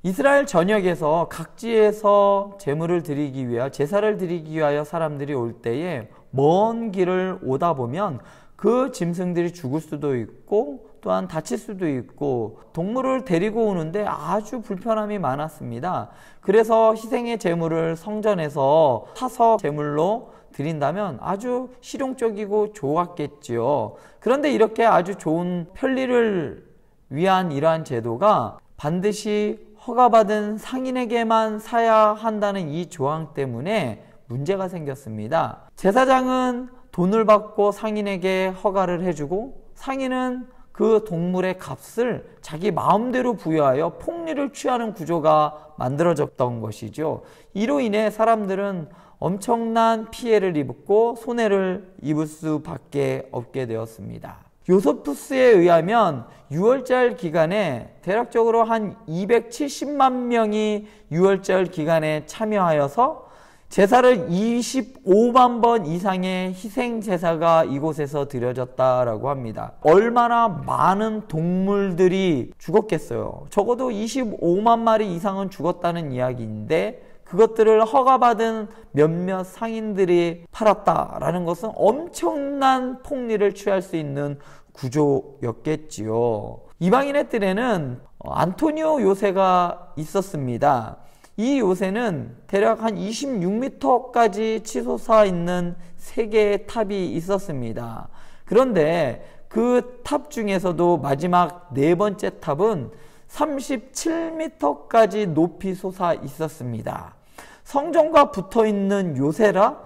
이스라엘 전역에서 각지에서 제물을 드리기 위하여, 제사를 드리기 위하여 사람들이 올 때에 먼 길을 오다 보면 그 짐승들이 죽을 수도 있고 또한 다칠 수도 있고 동물을 데리고 오는데 아주 불편함이 많았습니다. 그래서 희생의 제물을 성전에서 사서 제물로 드린다면 아주 실용적이고 좋았겠지요. 그런데 이렇게 아주 좋은 편리를 위한 이러한 제도가 반드시 허가받은 상인에게만 사야 한다는 이 조항 때문에 문제가 생겼습니다. 제사장은 돈을 받고 상인에게 허가를 해주고 상인은 그 동물의 값을 자기 마음대로 부여하여 폭리를 취하는 구조가 만들어졌던 것이죠. 이로 인해 사람들은 엄청난 피해를 입고 손해를 입을 수밖에 없게 되었습니다. 요소푸스에 의하면 6월절 기간에 대략적으로 한 270만 명이 6월절 기간에 참여하여서 제사를 25만 번 이상의 희생 제사가 이곳에서 드려졌다라고 합니다. 얼마나 많은 동물들이 죽었겠어요. 적어도 25만 마리 이상은 죽었다는 이야기인데 그것들을 허가받은 몇몇 상인들이 팔았다라는 것은 엄청난 폭리를 취할 수 있는 구조였겠지요. 이방인의 뜰에는 안토니오 요새가 있었습니다. 이 요새는 대략 한 26m까지 치솟아 있는 3개의 탑이 있었습니다. 그런데 그 탑 중에서도 마지막 4번째 탑은 37m까지 높이 솟아 있었습니다. 성전과 붙어 있는 요새라?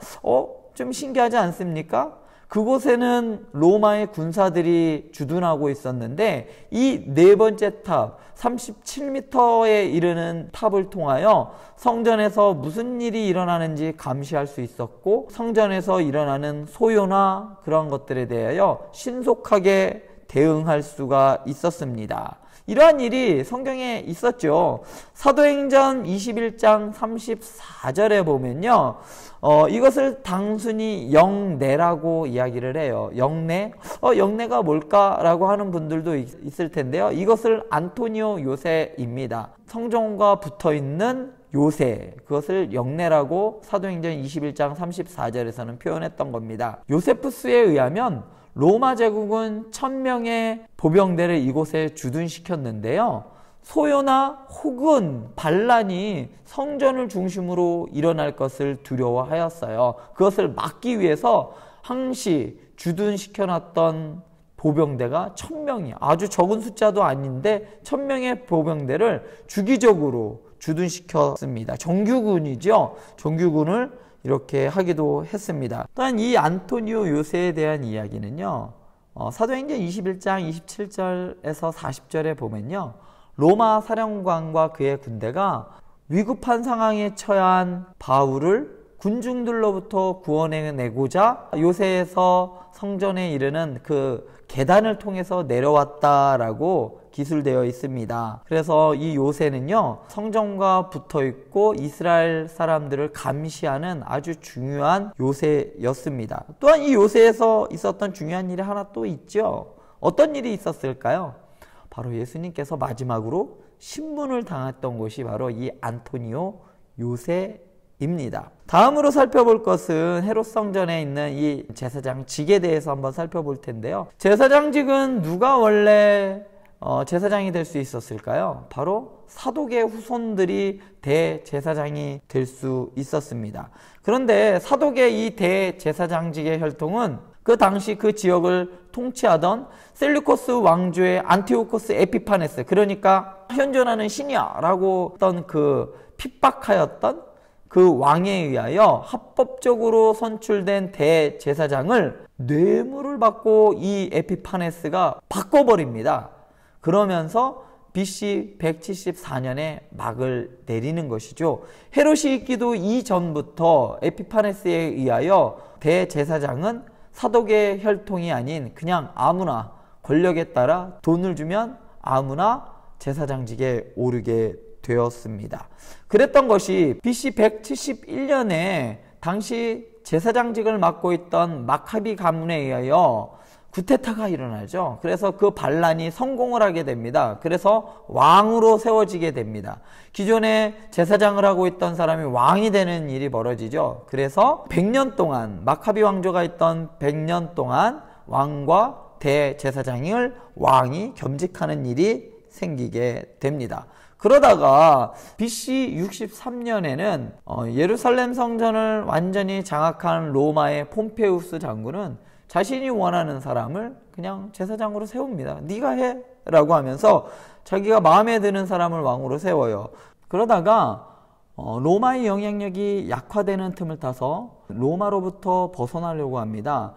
좀 신기하지 않습니까? 그곳에는 로마의 군사들이 주둔하고 있었는데 이 4번째 탑, 37m에 이르는 탑을 통하여 성전에서 무슨 일이 일어나는지 감시할 수 있었고 성전에서 일어나는 소요나 그런 것들에 대하여 신속하게 대응할 수가 있었습니다. 이러한 일이 성경에 있었죠. 사도행전 21장 34절에 보면요. 이것을 단순히 영내라고 이야기를 해요. 영내? 영내가 뭘까라고 하는 분들도 있을 텐데요. 이것을 안토니오 요새입니다. 성전과 붙어있는 요새, 그것을 영내라고 사도행전 21장 34절에서는 표현했던 겁니다. 요세푸스에 의하면 로마 제국은 1000명의 보병대를 이곳에 주둔시켰는데요. 소요나 혹은 반란이 성전을 중심으로 일어날 것을 두려워하였어요. 그것을 막기 위해서 항시 주둔시켜놨던 보병대가 1000명이 아주 적은 숫자도 아닌데 1000명의 보병대를 주기적으로 주둔시켰습니다. 정규군이죠. 정규군을 이렇게 하기도 했습니다. 또한 이 안토니오 요새에 대한 이야기는요. 사도행전 21장 27절에서 40절에 보면요. 로마 사령관과 그의 군대가 위급한 상황에 처한 바울을 군중들로부터 구원해내고자 요새에서 성전에 이르는 그 계단을 통해서 내려왔다라고 기술되어 있습니다. 그래서 이 요새는요, 성전과 붙어 있고 이스라엘 사람들을 감시하는 아주 중요한 요새였습니다. 또한 이 요새에서 있었던 중요한 일이 하나 또 있죠. 어떤 일이 있었을까요? 바로 예수님께서 마지막으로 신문을 당했던 곳이 바로 이 안토니오 요새입니다. 다음으로 살펴볼 것은 헤롯 성전에 있는 이 제사장직에 대해서 한번 살펴볼 텐데요. 제사장직은 누가 원래 제사장이 될 수 있었을까요? 바로 사독의 후손들이 대제사장이 될 수 있었습니다. 그런데 사독의 이 대제사장직의 혈통은 그 당시 그 지역을 통치하던 셀루코스 왕조의 안티오코스 에피파네스, 그러니까 현존하는 신이야라고 했던 그 핍박하였던 그 왕에 의하여 합법적으로 선출된 대제사장을 뇌물을 받고 이 에피파네스가 바꿔버립니다. 그러면서 BC 174년에 막을 내리는 것이죠. 헤롯이 있기도 이전부터 에피파네스에 의하여 대제사장은 사독의 혈통이 아닌 그냥 아무나 권력에 따라 돈을 주면 아무나 제사장직에 오르게 되었습니다. 그랬던 것이 BC 171년에 당시 제사장직을 맡고 있던 마카비 가문에 의하여 구테타가 일어나죠. 그래서 그 반란이 성공을 하게 됩니다. 그래서 왕으로 세워지게 됩니다. 기존에 제사장을 하고 있던 사람이 왕이 되는 일이 벌어지죠. 그래서 100년 동안 마카비 왕조가 있던 100년 동안 왕과 대제사장을 왕이 겸직하는 일이 생기게 됩니다. 그러다가 BC 63년에는 예루살렘 성전을 완전히 장악한 로마의 폼페우스 장군은 자신이 원하는 사람을 그냥 제사장으로 세웁니다. 네가 해 라고 하면서 자기가 마음에 드는 사람을 왕으로 세워요. 그러다가 로마의 영향력이 약화되는 틈을 타서 로마로부터 벗어나려고 합니다.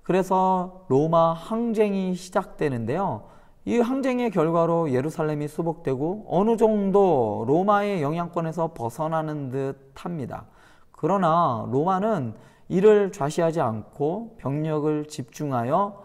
그래서 로마 항쟁이 시작되는데요. 이 항쟁의 결과로 예루살렘이 수복되고 어느 정도 로마의 영향권에서 벗어나는 듯 합니다. 그러나 로마는 이를 좌시하지 않고 병력을 집중하여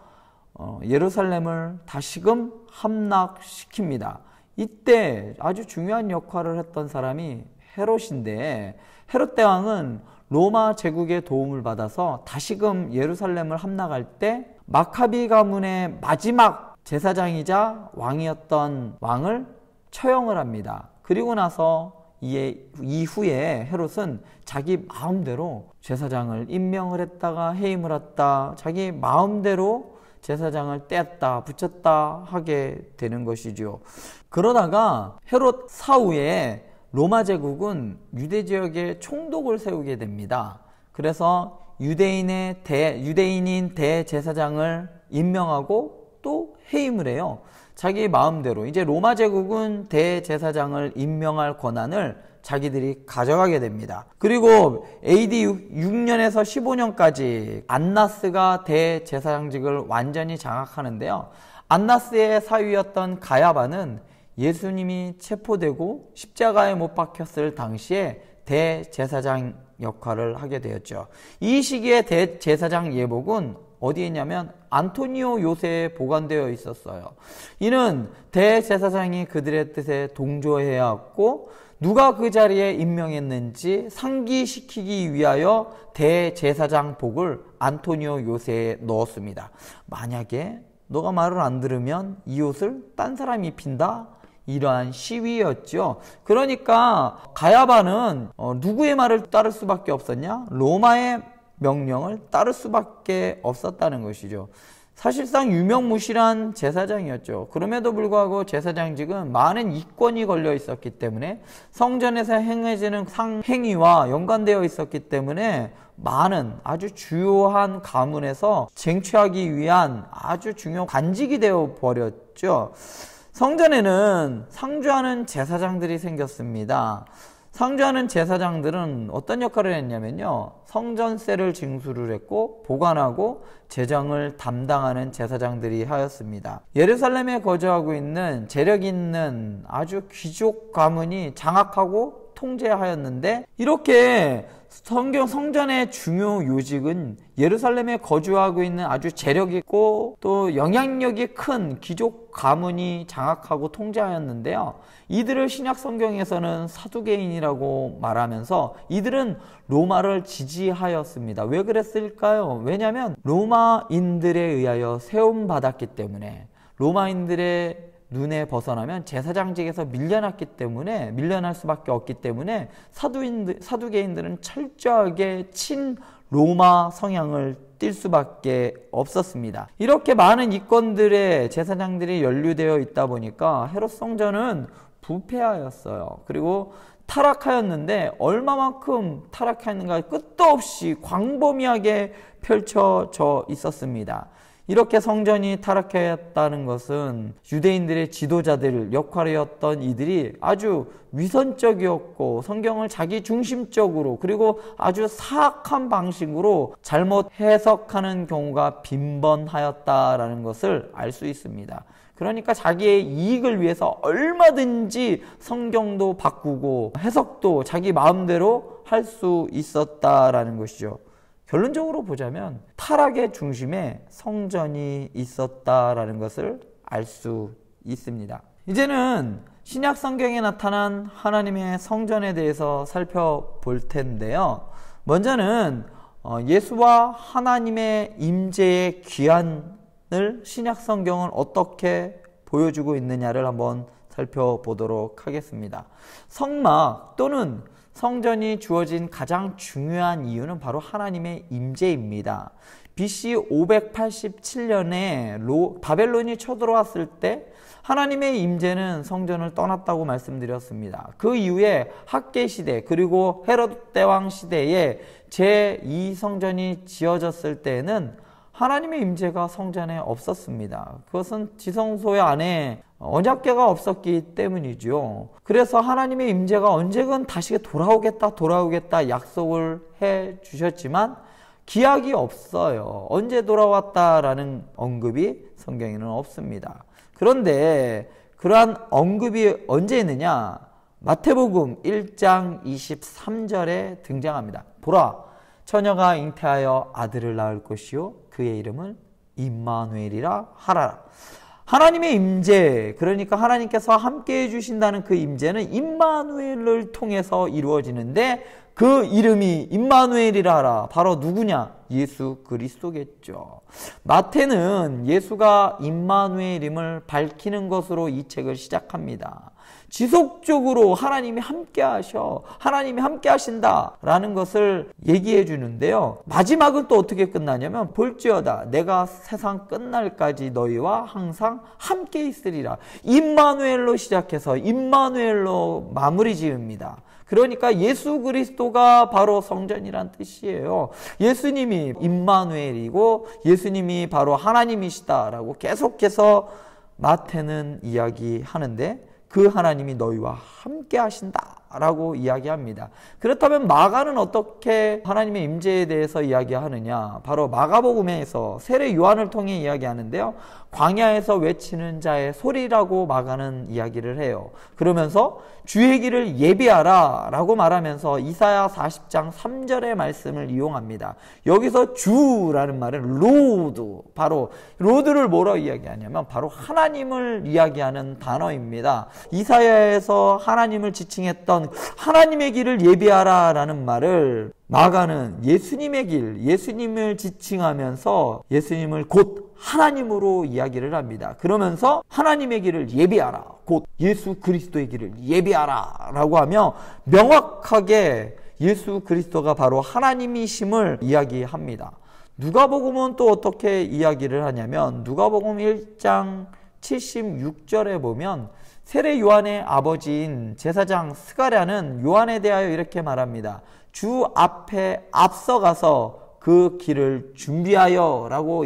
예루살렘을 다시금 함락시킵니다. 이때 아주 중요한 역할을 했던 사람이 헤롯인데, 헤롯 대왕은 로마 제국의 도움을 받아서 다시금 예루살렘을 함락할 때 마카비 가문의 마지막 제사장이자 왕이었던 왕을 처형을 합니다. 그리고 나서 이후에 헤롯은 자기 마음대로 제사장을 임명을 했다가 해임을 했다, 자기 마음대로 제사장을 뗐다 붙였다 하게 되는 것이죠. 그러다가 헤롯 사후에 로마 제국은 유대 지역에 총독을 세우게 됩니다. 그래서 유대인인 대제사장을 임명하고 또 해임을 해요. 자기 마음대로. 이제 로마 제국은 대제사장을 임명할 권한을 자기들이 가져가게 됩니다. 그리고 AD 6년에서 15년까지 안나스가 대제사장직을 완전히 장악하는데요. 안나스의 사위였던 가야바는 예수님이 체포되고 십자가에 못 박혔을 당시에 대제사장 역할을 하게 되었죠. 이 시기에 대제사장 예복은 어디에 있냐면 안토니오 요새에 보관되어 있었어요. 이는 대제사장이 그들의 뜻에 동조해야 했고, 누가 그 자리에 임명했는지 상기시키기 위하여 대제사장복을 안토니오 요새에 넣었습니다. 만약에 너가 말을 안 들으면 이 옷을 딴 사람이 입힌다, 이러한 시위였죠. 그러니까 가야바는 누구의 말을 따를 수밖에 없었냐? 로마의 명령을 따를 수밖에 없었다는 것이죠. 사실상 유명무실한 제사장이었죠. 그럼에도 불구하고 제사장직은 많은 이권이 걸려 있었기 때문에, 성전에서 행해지는 행위와 연관되어 있었기 때문에 많은 아주 주요한 가문에서 쟁취하기 위한 아주 중요한 관직이 되어 버렸죠. 성전에는 상주하는 제사장들이 생겼습니다. 상주하는 제사장들은 어떤 역할을 했냐면요, 성전세를 징수를 했고 보관하고 재정을 담당하는 제사장들이 하였습니다. 예루살렘에 거주하고 있는 재력 있는 아주 귀족 가문이 장악하고 통제하였는데, 이렇게 성전의 중요 요직은 예루살렘에 거주하고 있는 아주 재력 있고 또 영향력이 큰 귀족 가문이 장악하고 통제하였는데요. 이들을 신약 성경에서는 사두개인이라고 말하면서 이들은 로마를 지지하였습니다. 왜 그랬을까요? 왜냐하면 로마인들에 의하여 세움받았기 때문에, 로마인들의 눈에 벗어나면 제사장직에서 밀려날 수밖에 없기 때문에 사두개인들은 철저하게 친로마 성향을 띌 수밖에 없었습니다. 이렇게 많은 이권들의 제사장들이 연루되어 있다 보니까 헤롯 성전은 부패하였어요. 그리고 타락하였는데, 얼마만큼 타락했는가 끝도 없이 광범위하게 펼쳐져 있었습니다. 이렇게 성전이 타락했다는 것은 유대인들의 지도자들 역할이었던 이들이 아주 위선적이었고 성경을 자기 중심적으로, 그리고 아주 사악한 방식으로 잘못 해석하는 경우가 빈번하였다라는 것을 알 수 있습니다. 그러니까 자기의 이익을 위해서 얼마든지 성경도 바꾸고 해석도 자기 마음대로 할 수 있었다라는 것이죠. 결론적으로 보자면 타락의 중심에 성전이 있었다라는 것을 알 수 있습니다. 이제는 신약 성경에 나타난 하나님의 성전에 대해서 살펴볼 텐데요. 먼저는 예수와 하나님의 임재의 귀환을 신약 성경은 어떻게 보여주고 있느냐를 한번 살펴보도록 하겠습니다. 성막 또는 성전이 주어진 가장 중요한 이유는 바로 하나님의 임재입니다. BC 587년에 바벨론이 쳐들어왔을 때 하나님의 임재는 성전을 떠났다고 말씀드렸습니다. 그 이후에 학계 시대 그리고 헤롯 대왕 시대에 제2성전이 지어졌을 때에는 하나님의 임재가 성전에 없었습니다. 그것은 지성소의 안에 언약궤가 없었기 때문이죠. 그래서 하나님의 임재가 언제건 다시 돌아오겠다 약속을 해 주셨지만 기약이 없어요. 언제 돌아왔다라는 언급이 성경에는 없습니다. 그런데 그러한 언급이 언제 있느냐? 마태복음 1장 23절에 등장합니다. 보라, 처녀가 잉태하여 아들을 낳을 것이요 그의 이름을 임마누엘이라 하라. 하나님의 임재, 그러니까 하나님께서 함께 해주신다는 그 임재는 임마누엘을 통해서 이루어지는데, 그 이름이 임마누엘이라 하라. 바로 누구냐? 예수 그리스도겠죠. 마태는 예수가 임마누엘임을 밝히는 것으로 이 책을 시작합니다. 지속적으로 하나님이 함께 하셔, 하나님이 함께 하신다 라는 것을 얘기해 주는데요. 마지막은 또 어떻게 끝나냐면 볼지어다 내가 세상 끝날까지 너희와 항상 함께 있으리라. 임마누엘로 시작해서 임마누엘로 마무리 지읍니다. 그러니까 예수 그리스도가 바로 성전이란 뜻이에요. 예수님이 임마누엘이고 예수님이 바로 하나님이시다라고 계속해서 마태는 이야기하는데, 그 하나님이 너희와 함께 하신다라고 이야기합니다. 그렇다면 마가는 어떻게 하나님의 임재에 대해서 이야기하느냐? 바로 마가복음에서 세례 요한을 통해 이야기하는데요. 광야에서 외치는 자의 소리라고 마가는 이야기를 해요. 그러면서 주의 길을 예비하라 라고 말하면서 이사야 40장 3절의 말씀을 이용합니다. 여기서 주라는 말은 로드, 바로 로드를 뭐라고 이야기하냐면 바로 하나님을 이야기하는 단어입니다. 이사야에서 하나님을 지칭했던 하나님의 길을 예비하라 라는 말을 마가는 예수님의 길, 예수님을 지칭하면서 예수님을 곧 하나님으로 이야기를 합니다. 그러면서 하나님의 길을 예비하라, 곧 예수 그리스도의 길을 예비하라 라고 하며 명확하게 예수 그리스도가 바로 하나님이심을 이야기합니다. 누가복음은 또 어떻게 이야기를 하냐면 누가복음 1장 76절에 보면 세례 요한의 아버지인 제사장 스가랴는 요한에 대하여 이렇게 말합니다. 주 앞에 앞서가서 그 길을 준비하여 라고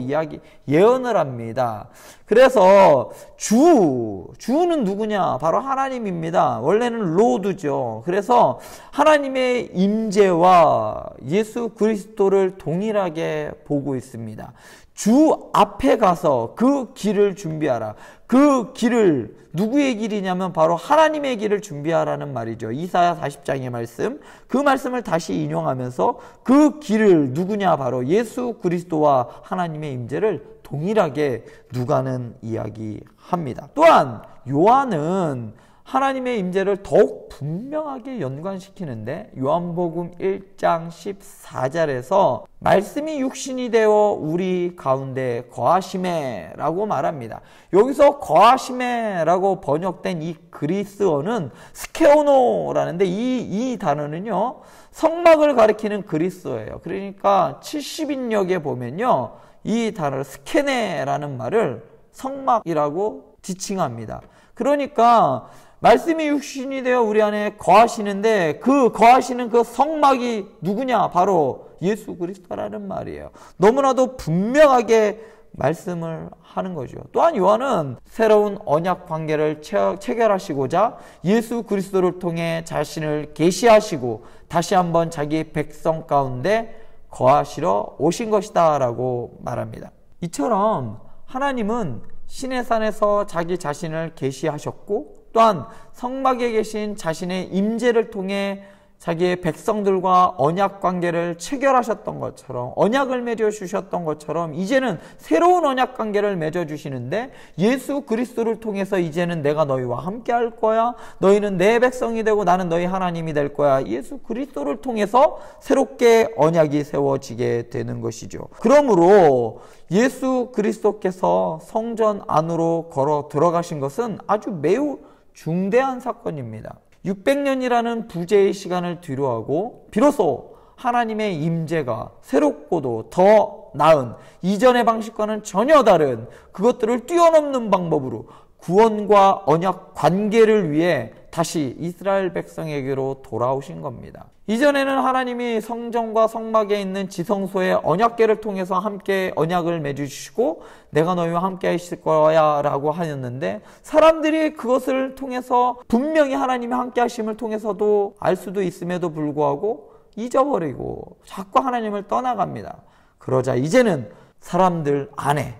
예언을 합니다. 그래서 주는 누구냐? 바로 하나님입니다. 원래는 로드죠. 그래서 하나님의 임재와 예수 그리스도를 동일하게 보고 있습니다. 주 앞에 가서 그 길을 준비하라. 그 길을 누구의 길이냐면 바로 하나님의 길을 준비하라는 말이죠. 이사야 40장의 말씀, 그 말씀을 다시 인용하면서 그 길을 누구냐? 바로 예수 그리스도와 하나님의 임재를 동일하게 누가는 이야기합니다. 또한 요한은 하나님의 임재를 더욱 분명하게 연관시키는데 요한복음 1장 14절에서 말씀이 육신이 되어 우리 가운데 거하시매 라고 말합니다. 여기서 거하시매 라고 번역된 이 그리스어는 스케오노라는데 이 단어는요 성막을 가리키는 그리스어예요. 그러니까 70인역에 보면요 이 단어를 스케네라는 말을 성막이라고 지칭합니다. 그러니까 말씀이 육신이 되어 우리 안에 거하시는데 그 거하시는 그 성막이 누구냐? 바로 예수 그리스도라는 말이에요. 너무나도 분명하게 말씀을 하는 거죠. 또한 요한은 새로운 언약 관계를 체결하시고자 예수 그리스도를 통해 자신을 계시하시고 다시 한번 자기 백성 가운데 거하시러 오신 것이다 라고 말합니다. 이처럼 하나님은 시내산에서 자기 자신을 계시하셨고 또한 성막에 계신 자신의 임재를 통해 자기의 백성들과 언약 관계를 체결하셨던 것처럼 언약을 맺어주셨던 것처럼 이제는 새로운 언약 관계를 맺어주시는데 예수 그리스도를 통해서 이제는 내가 너희와 함께 할 거야. 너희는 내 백성이 되고 나는 너희 하나님이 될 거야. 예수 그리스도를 통해서 새롭게 언약이 세워지게 되는 것이죠. 그러므로 예수 그리스도께서 성전 안으로 걸어 들어가신 것은 아주 매우 중대한 사건입니다. 600년이라는 부재의 시간을 뒤로하고 비로소 하나님의 임재가 새롭고도 더 나은 이전의 방식과는 전혀 다른 그것들을 뛰어넘는 방법으로 구원과 언약 관계를 위해 다시 이스라엘 백성에게로 돌아오신 겁니다. 이전에는 하나님이 성전과 성막에 있는 지성소의 언약궤를 통해서 함께 언약을 맺으시고 내가 너희와 함께 하실 거야 라고 하였는데 사람들이 그것을 통해서 분명히 하나님이 함께 하심을 통해서도 알 수도 있음에도 불구하고 잊어버리고 자꾸 하나님을 떠나갑니다. 그러자 이제는 사람들 안에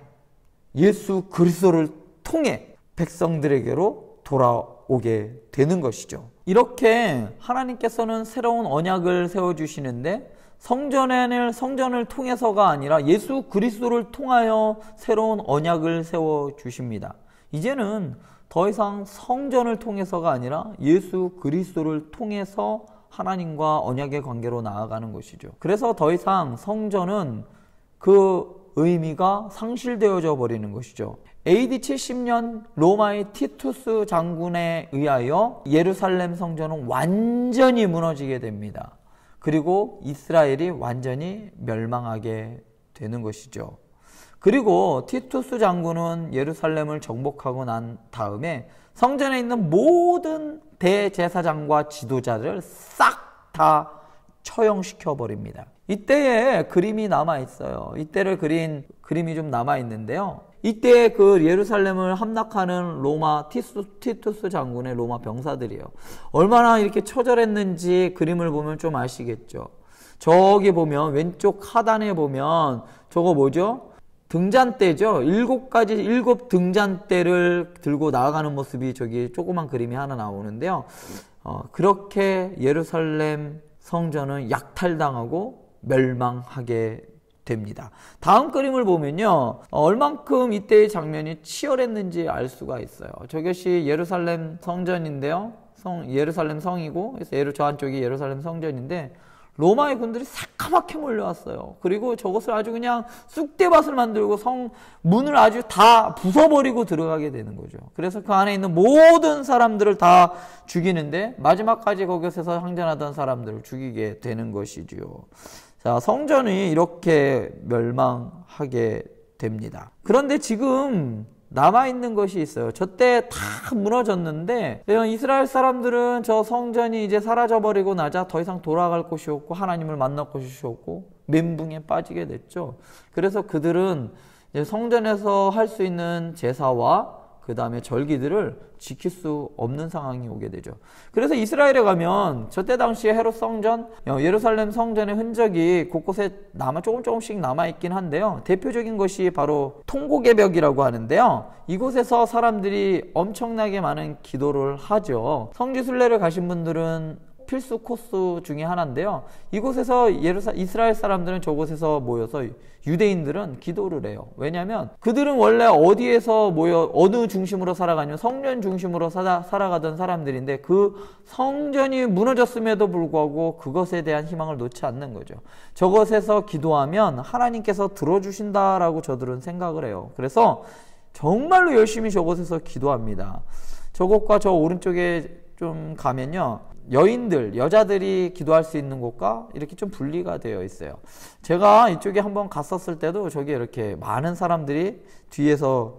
예수 그리스도를 통해 백성들에게로 돌아오게 되는 것이죠. 이렇게 하나님께서는 새로운 언약을 세워주시는데 성전을 통해서가 아니라 예수 그리스도를 통하여 새로운 언약을 세워주십니다. 이제는 더 이상 성전을 통해서가 아니라 예수 그리스도를 통해서 하나님과 언약의 관계로 나아가는 것이죠. 그래서 더 이상 성전은 그 의미가 상실되어져 버리는 것이죠. AD 70년 로마의 티투스 장군에 의하여 예루살렘 성전은 완전히 무너지게 됩니다. 그리고 이스라엘이 완전히 멸망하게 되는 것이죠. 그리고 티투스 장군은 예루살렘을 정복하고 난 다음에 성전에 있는 모든 대제사장과 지도자를 싹 다 처형시켜 버립니다. 이때에 그림이 남아 있어요. 이때를 그린 그림이 좀 남아 있는데요. 이때 그 예루살렘을 함락하는 로마 티투스 장군의 로마 병사들이에요. 얼마나 이렇게 처절했는지 그림을 보면 좀 아시겠죠. 저기 보면 왼쪽 하단에 보면 저거 뭐죠? 등잔대죠. 7 등잔대를 들고 나아가는 모습이 저기 조그만 그림이 하나 나오는데요. 그렇게 예루살렘 성전은 약탈당하고 멸망하게 됩니다. 다음 그림을 보면요. 얼만큼 이때의 장면이 치열했는지 알 수가 있어요. 저것이 예루살렘 성전인데요. 예루살렘 성이고, 그래서 저 한쪽이 예루살렘 성전인데, 로마의 군들이 새까맣게 몰려왔어요. 그리고 저것을 아주 그냥 쑥대밭을 만들고 문을 아주 다 부숴버리고 들어가게 되는 거죠. 그래서 그 안에 있는 모든 사람들을 다 죽이는데 마지막까지 거기서 항전하던 사람들을 죽이게 되는 것이지요. 자, 성전이 이렇게 멸망하게 됩니다. 그런데 지금 남아있는 것이 있어요. 저때 다 무너졌는데 이스라엘 사람들은 저 성전이 이제 사라져버리고 나자 더 이상 돌아갈 곳이 없고 하나님을 만날 곳이 없고 멘붕에 빠지게 됐죠. 그래서 그들은 이제 성전에서 할 수 있는 제사와 그 다음에 절기들을 지킬 수 없는 상황이 오게 되죠. 그래서 이스라엘에 가면 저때 당시에 헤롯 성전, 예루살렘 성전의 흔적이 곳곳에 조금씩 남아있긴 한데요. 대표적인 것이 바로 통곡의 벽이라고 하는데요. 이곳에서 사람들이 엄청나게 많은 기도를 하죠. 성지순례를 가신 분들은 필수 코스 중에 하나인데요. 이곳에서 이스라엘 사람들은 저곳에서 모여서 유대인들은 기도를 해요. 왜냐하면 그들은 원래 어디에서 어느 중심으로 살아가냐면 성전 중심으로 살아가던 사람들인데 그 성전이 무너졌음에도 불구하고 그것에 대한 희망을 놓지 않는 거죠. 저것에서 기도하면 하나님께서 들어주신다라고 저들은 생각을 해요. 그래서 정말로 열심히 저곳에서 기도합니다. 저곳과 저 오른쪽에 좀 가면요. 여자들이 기도할 수 있는 곳과 이렇게 좀 분리가 되어 있어요. 제가 이쪽에 한번 갔었을 때도 저기 이렇게 많은 사람들이 뒤에서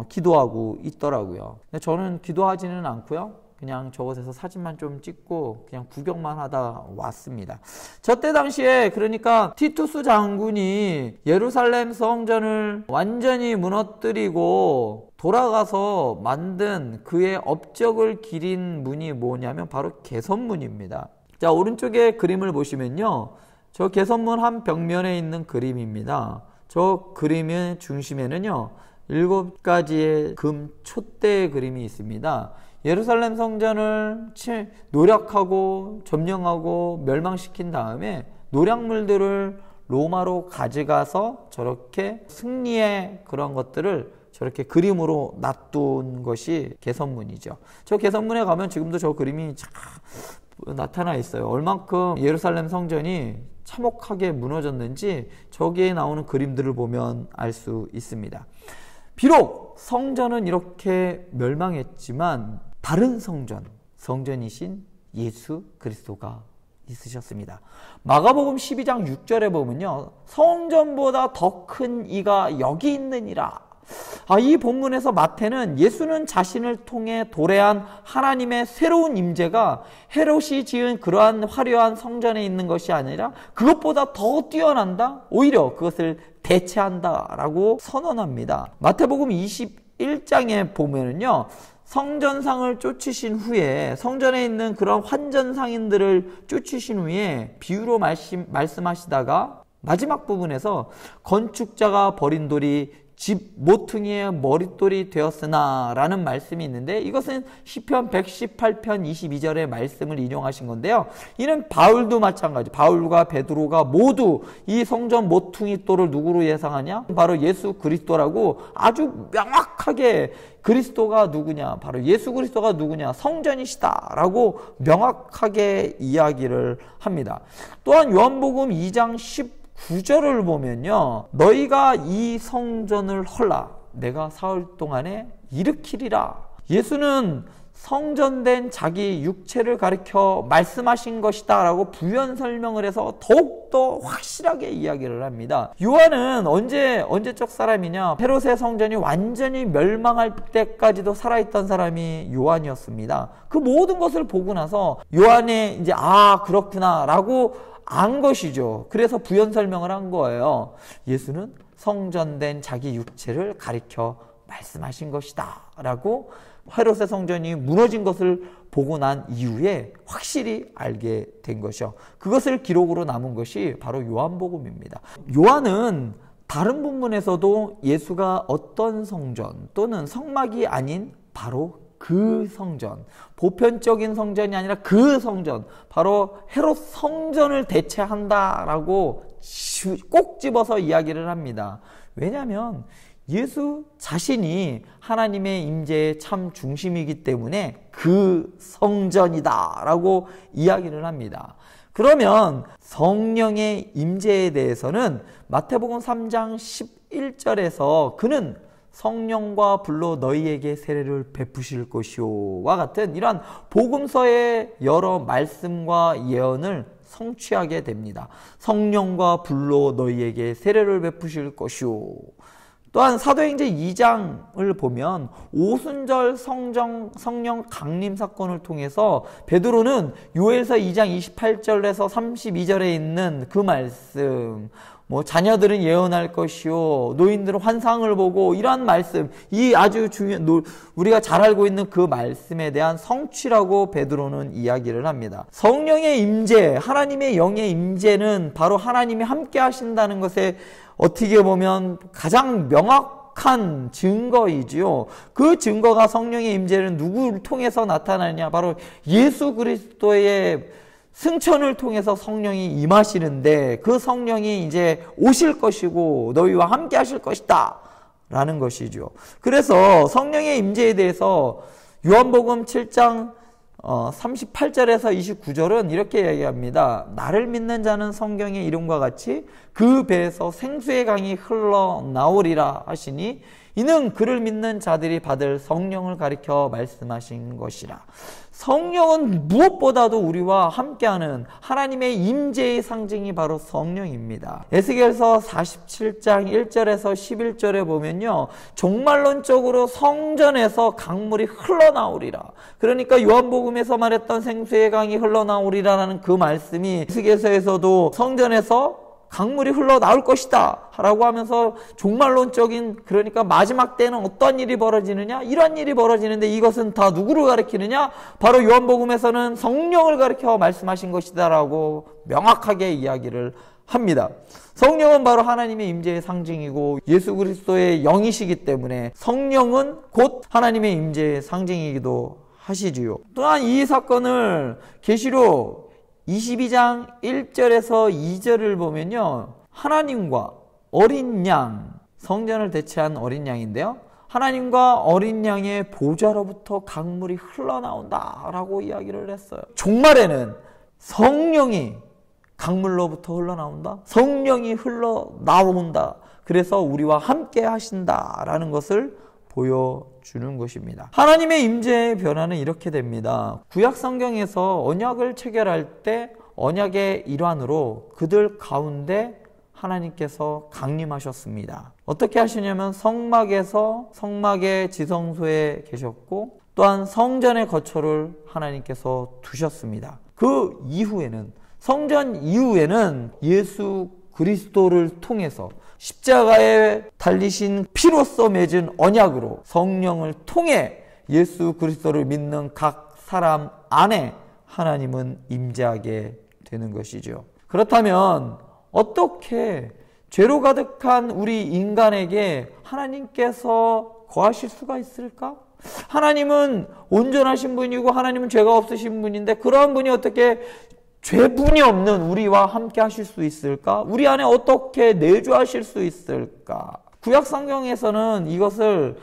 기도하고 있더라고요. 근데 저는 기도하지는 않고요. 그냥 저곳에서 사진만 좀 찍고 그냥 구경만 하다 왔습니다. 저때 당시에 그러니까 티투스 장군이 예루살렘 성전을 완전히 무너뜨리고 돌아가서 만든 그의 업적을 기린 문이 뭐냐면 바로 개선문입니다. 자, 오른쪽에 그림을 보시면요. 저 개선문 한 벽면에 있는 그림입니다. 저 그림의 중심에는요. 7가지의 금 촛대의 그림이 있습니다. 예루살렘 성전을 노략하고 점령하고 멸망시킨 다음에 노략물들을 로마로 가져가서 저렇게 승리의 그런 것들을 저렇게 그림으로 놔둔 것이 개선문이죠. 저 개선문에 가면 지금도 저 그림이 나타나 있어요. 얼만큼 예루살렘 성전이 참혹하게 무너졌는지 저기에 나오는 그림들을 보면 알 수 있습니다. 비록 성전은 이렇게 멸망했지만 다른 성전이신 예수 그리스도가 있으셨습니다. 마가복음 12장 6절에 보면요. 성전보다 더 큰 이가 여기 있느니라. 이 본문에서 마태는 예수는 자신을 통해 도래한 하나님의 새로운 임재가 헤롯이 지은 그러한 화려한 성전에 있는 것이 아니라 그것보다 더 뛰어난다? 오히려 그것을 대체한다 라고 선언합니다. 마태복음 21장에 보면은요. 성전상을 쫓으신 후에 성전에 있는 그런 환전상인들을 쫓으신 후에 비유로 말씀하시다가 마지막 부분에서 건축자가 버린 돌이 집 모퉁이의 머릿돌이 되었으나 라는 말씀이 있는데, 이것은 시편 118편 22절의 말씀을 인용하신 건데요. 이는 바울도 마찬가지, 바울과 베드로가 모두 이 성전 모퉁이 돌을 누구로 예상하냐? 바로 예수 그리스도라고 아주 명확하게, 그리스도가 누구냐? 바로 예수 그리스도가 누구냐? 성전이시다 라고 명확하게 이야기를 합니다. 또한 요한복음 2장 19절을 보면요, 너희가 이 성전을 헐라 내가 사흘 동안에 일으키리라. 예수는 성전된 자기 육체를 가리켜 말씀하신 것이다 라고 부연 설명을 해서 더욱더 확실하게 이야기를 합니다. 요한은 언제적 사람이냐? 헤롯의 성전이 완전히 멸망할 때까지도 살아있던 사람이 요한이었습니다. 그 모든 것을 보고 나서 요한이 이제 그렇구나 라고 안 것이죠. 그래서 부연 설명을 한 거예요. 예수는 성전된 자기 육체를 가리켜 말씀하신 것이다 라고 헤롯의 성전이 무너진 것을 보고 난 이후에 확실히 알게 된 것이요. 그것을 기록으로 남은 것이 바로 요한복음입니다. 요한은 다른 본문에서도 예수가 어떤 성전 또는 성막이 아닌 바로 그 성전, 보편적인 성전이 아니라 그 성전, 바로 헤롯 성전을 대체한다라고 꼭 집어서 이야기를 합니다. 왜냐하면 예수 자신이 하나님의 임재의 참 중심이기 때문에 그 성전이다 라고 이야기를 합니다. 그러면 성령의 임재에 대해서는 마태복음 3장 11절에서 그는 성령과 불로 너희에게 세례를 베푸실 것이오와 같은 이러한 복음서의 여러 말씀과 예언을 성취하게 됩니다. 성령과 불로 너희에게 세례를 베푸실 것이오. 또한 사도행전 2장을 보면 오순절 성령 강림 사건을 통해서 베드로는 요엘서 2장 28절에서 32절에 있는 그 말씀, 자녀들은 예언할 것이요 노인들은 환상을 보고, 이러한 말씀, 이 아주 중요한 우리가 잘 알고 있는 그 말씀에 대한 성취라고 베드로는 이야기를 합니다. 성령의 임재, 하나님의 영의 임재는 바로 하나님이 함께 하신다는 것에 어떻게 보면 가장 명확한 증거이지요. 그 증거가 성령의 임재는 누구를 통해서 나타나냐? 바로 예수 그리스도의 승천을 통해서 성령이 임하시는데, 그 성령이 이제 오실 것이고 너희와 함께 하실 것이다 라는 것이죠. 그래서 성령의 임재에 대해서 요한복음 7장 38절에서 29절은 이렇게 얘기합니다. 나를 믿는 자는 성경의 이름과 같이 그 배에서 생수의 강이 흘러나오리라 하시니 이는 그를 믿는 자들이 받을 성령을 가리켜 말씀하신 것이라. 성령은 무엇보다도 우리와 함께하는 하나님의 임재의 상징이 바로 성령입니다. 에스겔서 47장 1절에서 11절에 보면요, 종말론적으로 성전에서 강물이 흘러나오리라. 그러니까 요한복음에서 말했던 생수의 강이 흘러나오리라는 그 말씀이 에스겔서에서도 성전에서 강물이 흘러나올 것이다 라고 하면서 종말론적인, 그러니까 마지막 때는 어떤 일이 벌어지느냐, 이런 일이 벌어지는데 이것은 다 누구를 가리키느냐, 바로 요한복음에서는 성령을 가리켜 말씀하신 것이다 라고 명확하게 이야기를 합니다. 성령은 바로 하나님의 임재의 상징이고 예수 그리스도의 영이시기 때문에 성령은 곧 하나님의 임재의 상징이기도 하시지요. 또한 이 사건을 계시록 22장 1절에서 2절을 보면요, 하나님과 어린 양, 성전을 대체한 어린 양인데요, 하나님과 어린 양의 보좌로부터 강물이 흘러나온다 라고 이야기를 했어요. 종말에는 성령이 강물로부터 흘러나온다, 성령이 흘러나온다, 그래서 우리와 함께 하신다 라는 것을 보여주는 것입니다. 하나님의 임재의 변화는 이렇게 됩니다. 구약 성경에서 언약을 체결할 때 언약의 일환으로 그들 가운데 하나님께서 강림하셨습니다. 어떻게 하시냐면 성막의 지성소에 계셨고, 또한 성전의 거처를 하나님께서 두셨습니다. 그 이후에는, 성전 이후에는 예수 그리스도를 통해서 십자가에 달리신 피로써 맺은 언약으로 성령을 통해 예수 그리스도를 믿는 각 사람 안에 하나님은 임재하게 되는 것이죠. 그렇다면 어떻게 죄로 가득한 우리 인간에게 하나님께서 거하실 수가 있을까? 하나님은 온전하신 분이고 하나님은 죄가 없으신 분인데 그러한 분이 어떻게 죄분이 없는 우리와 함께 하실 수 있을까? 우리 안에 어떻게 내주하실 수 있을까? 구약 성경에서는 이것을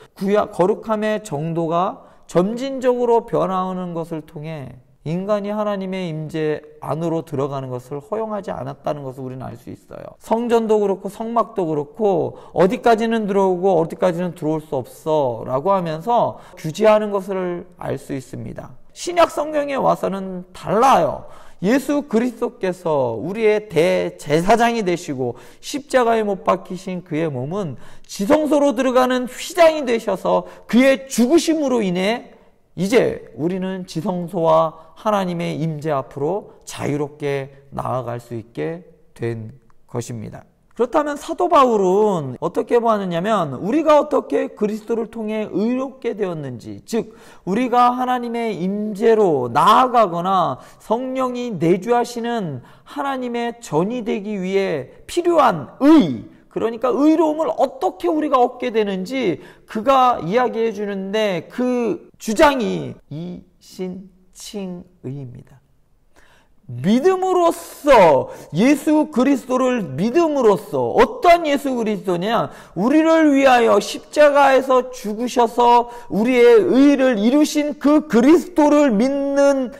거룩함의 정도가 점진적으로 변화하는 것을 통해 인간이 하나님의 임재 안으로 들어가는 것을 허용하지 않았다는 것을 우리는 알 수 있어요. 성전도 그렇고 성막도 그렇고 어디까지는 들어오고 어디까지는 들어올 수 없어 라고 하면서 규제하는 것을 알 수 있습니다. 신약 성경에 와서는 달라요. 예수 그리스도께서 우리의 대제사장이 되시고 십자가에 못 박히신 그의 몸은 지성소로 들어가는 휘장이 되셔서 그의 죽으심으로 인해 이제 우리는 지성소와 하나님의 임재 앞으로 자유롭게 나아갈 수 있게 된 것입니다. 그렇다면 사도 바울은 어떻게 보았느냐면 우리가 어떻게 그리스도를 통해 의롭게 되었는지, 즉 우리가 하나님의 임재로 나아가거나 성령이 내주하시는 하나님의 전이 되기 위해 필요한 그러니까 의로움을 어떻게 우리가 얻게 되는지 그가 이야기해 주는데 그 주장이 이신칭의입니다. 믿음으로써, 예수 그리스도를 믿음으로써, 어떠한 예수 그리스도냐? 우리를 위하여 십자가에서 죽으셔서 우리의 의를 이루신 그 그리스도를 믿는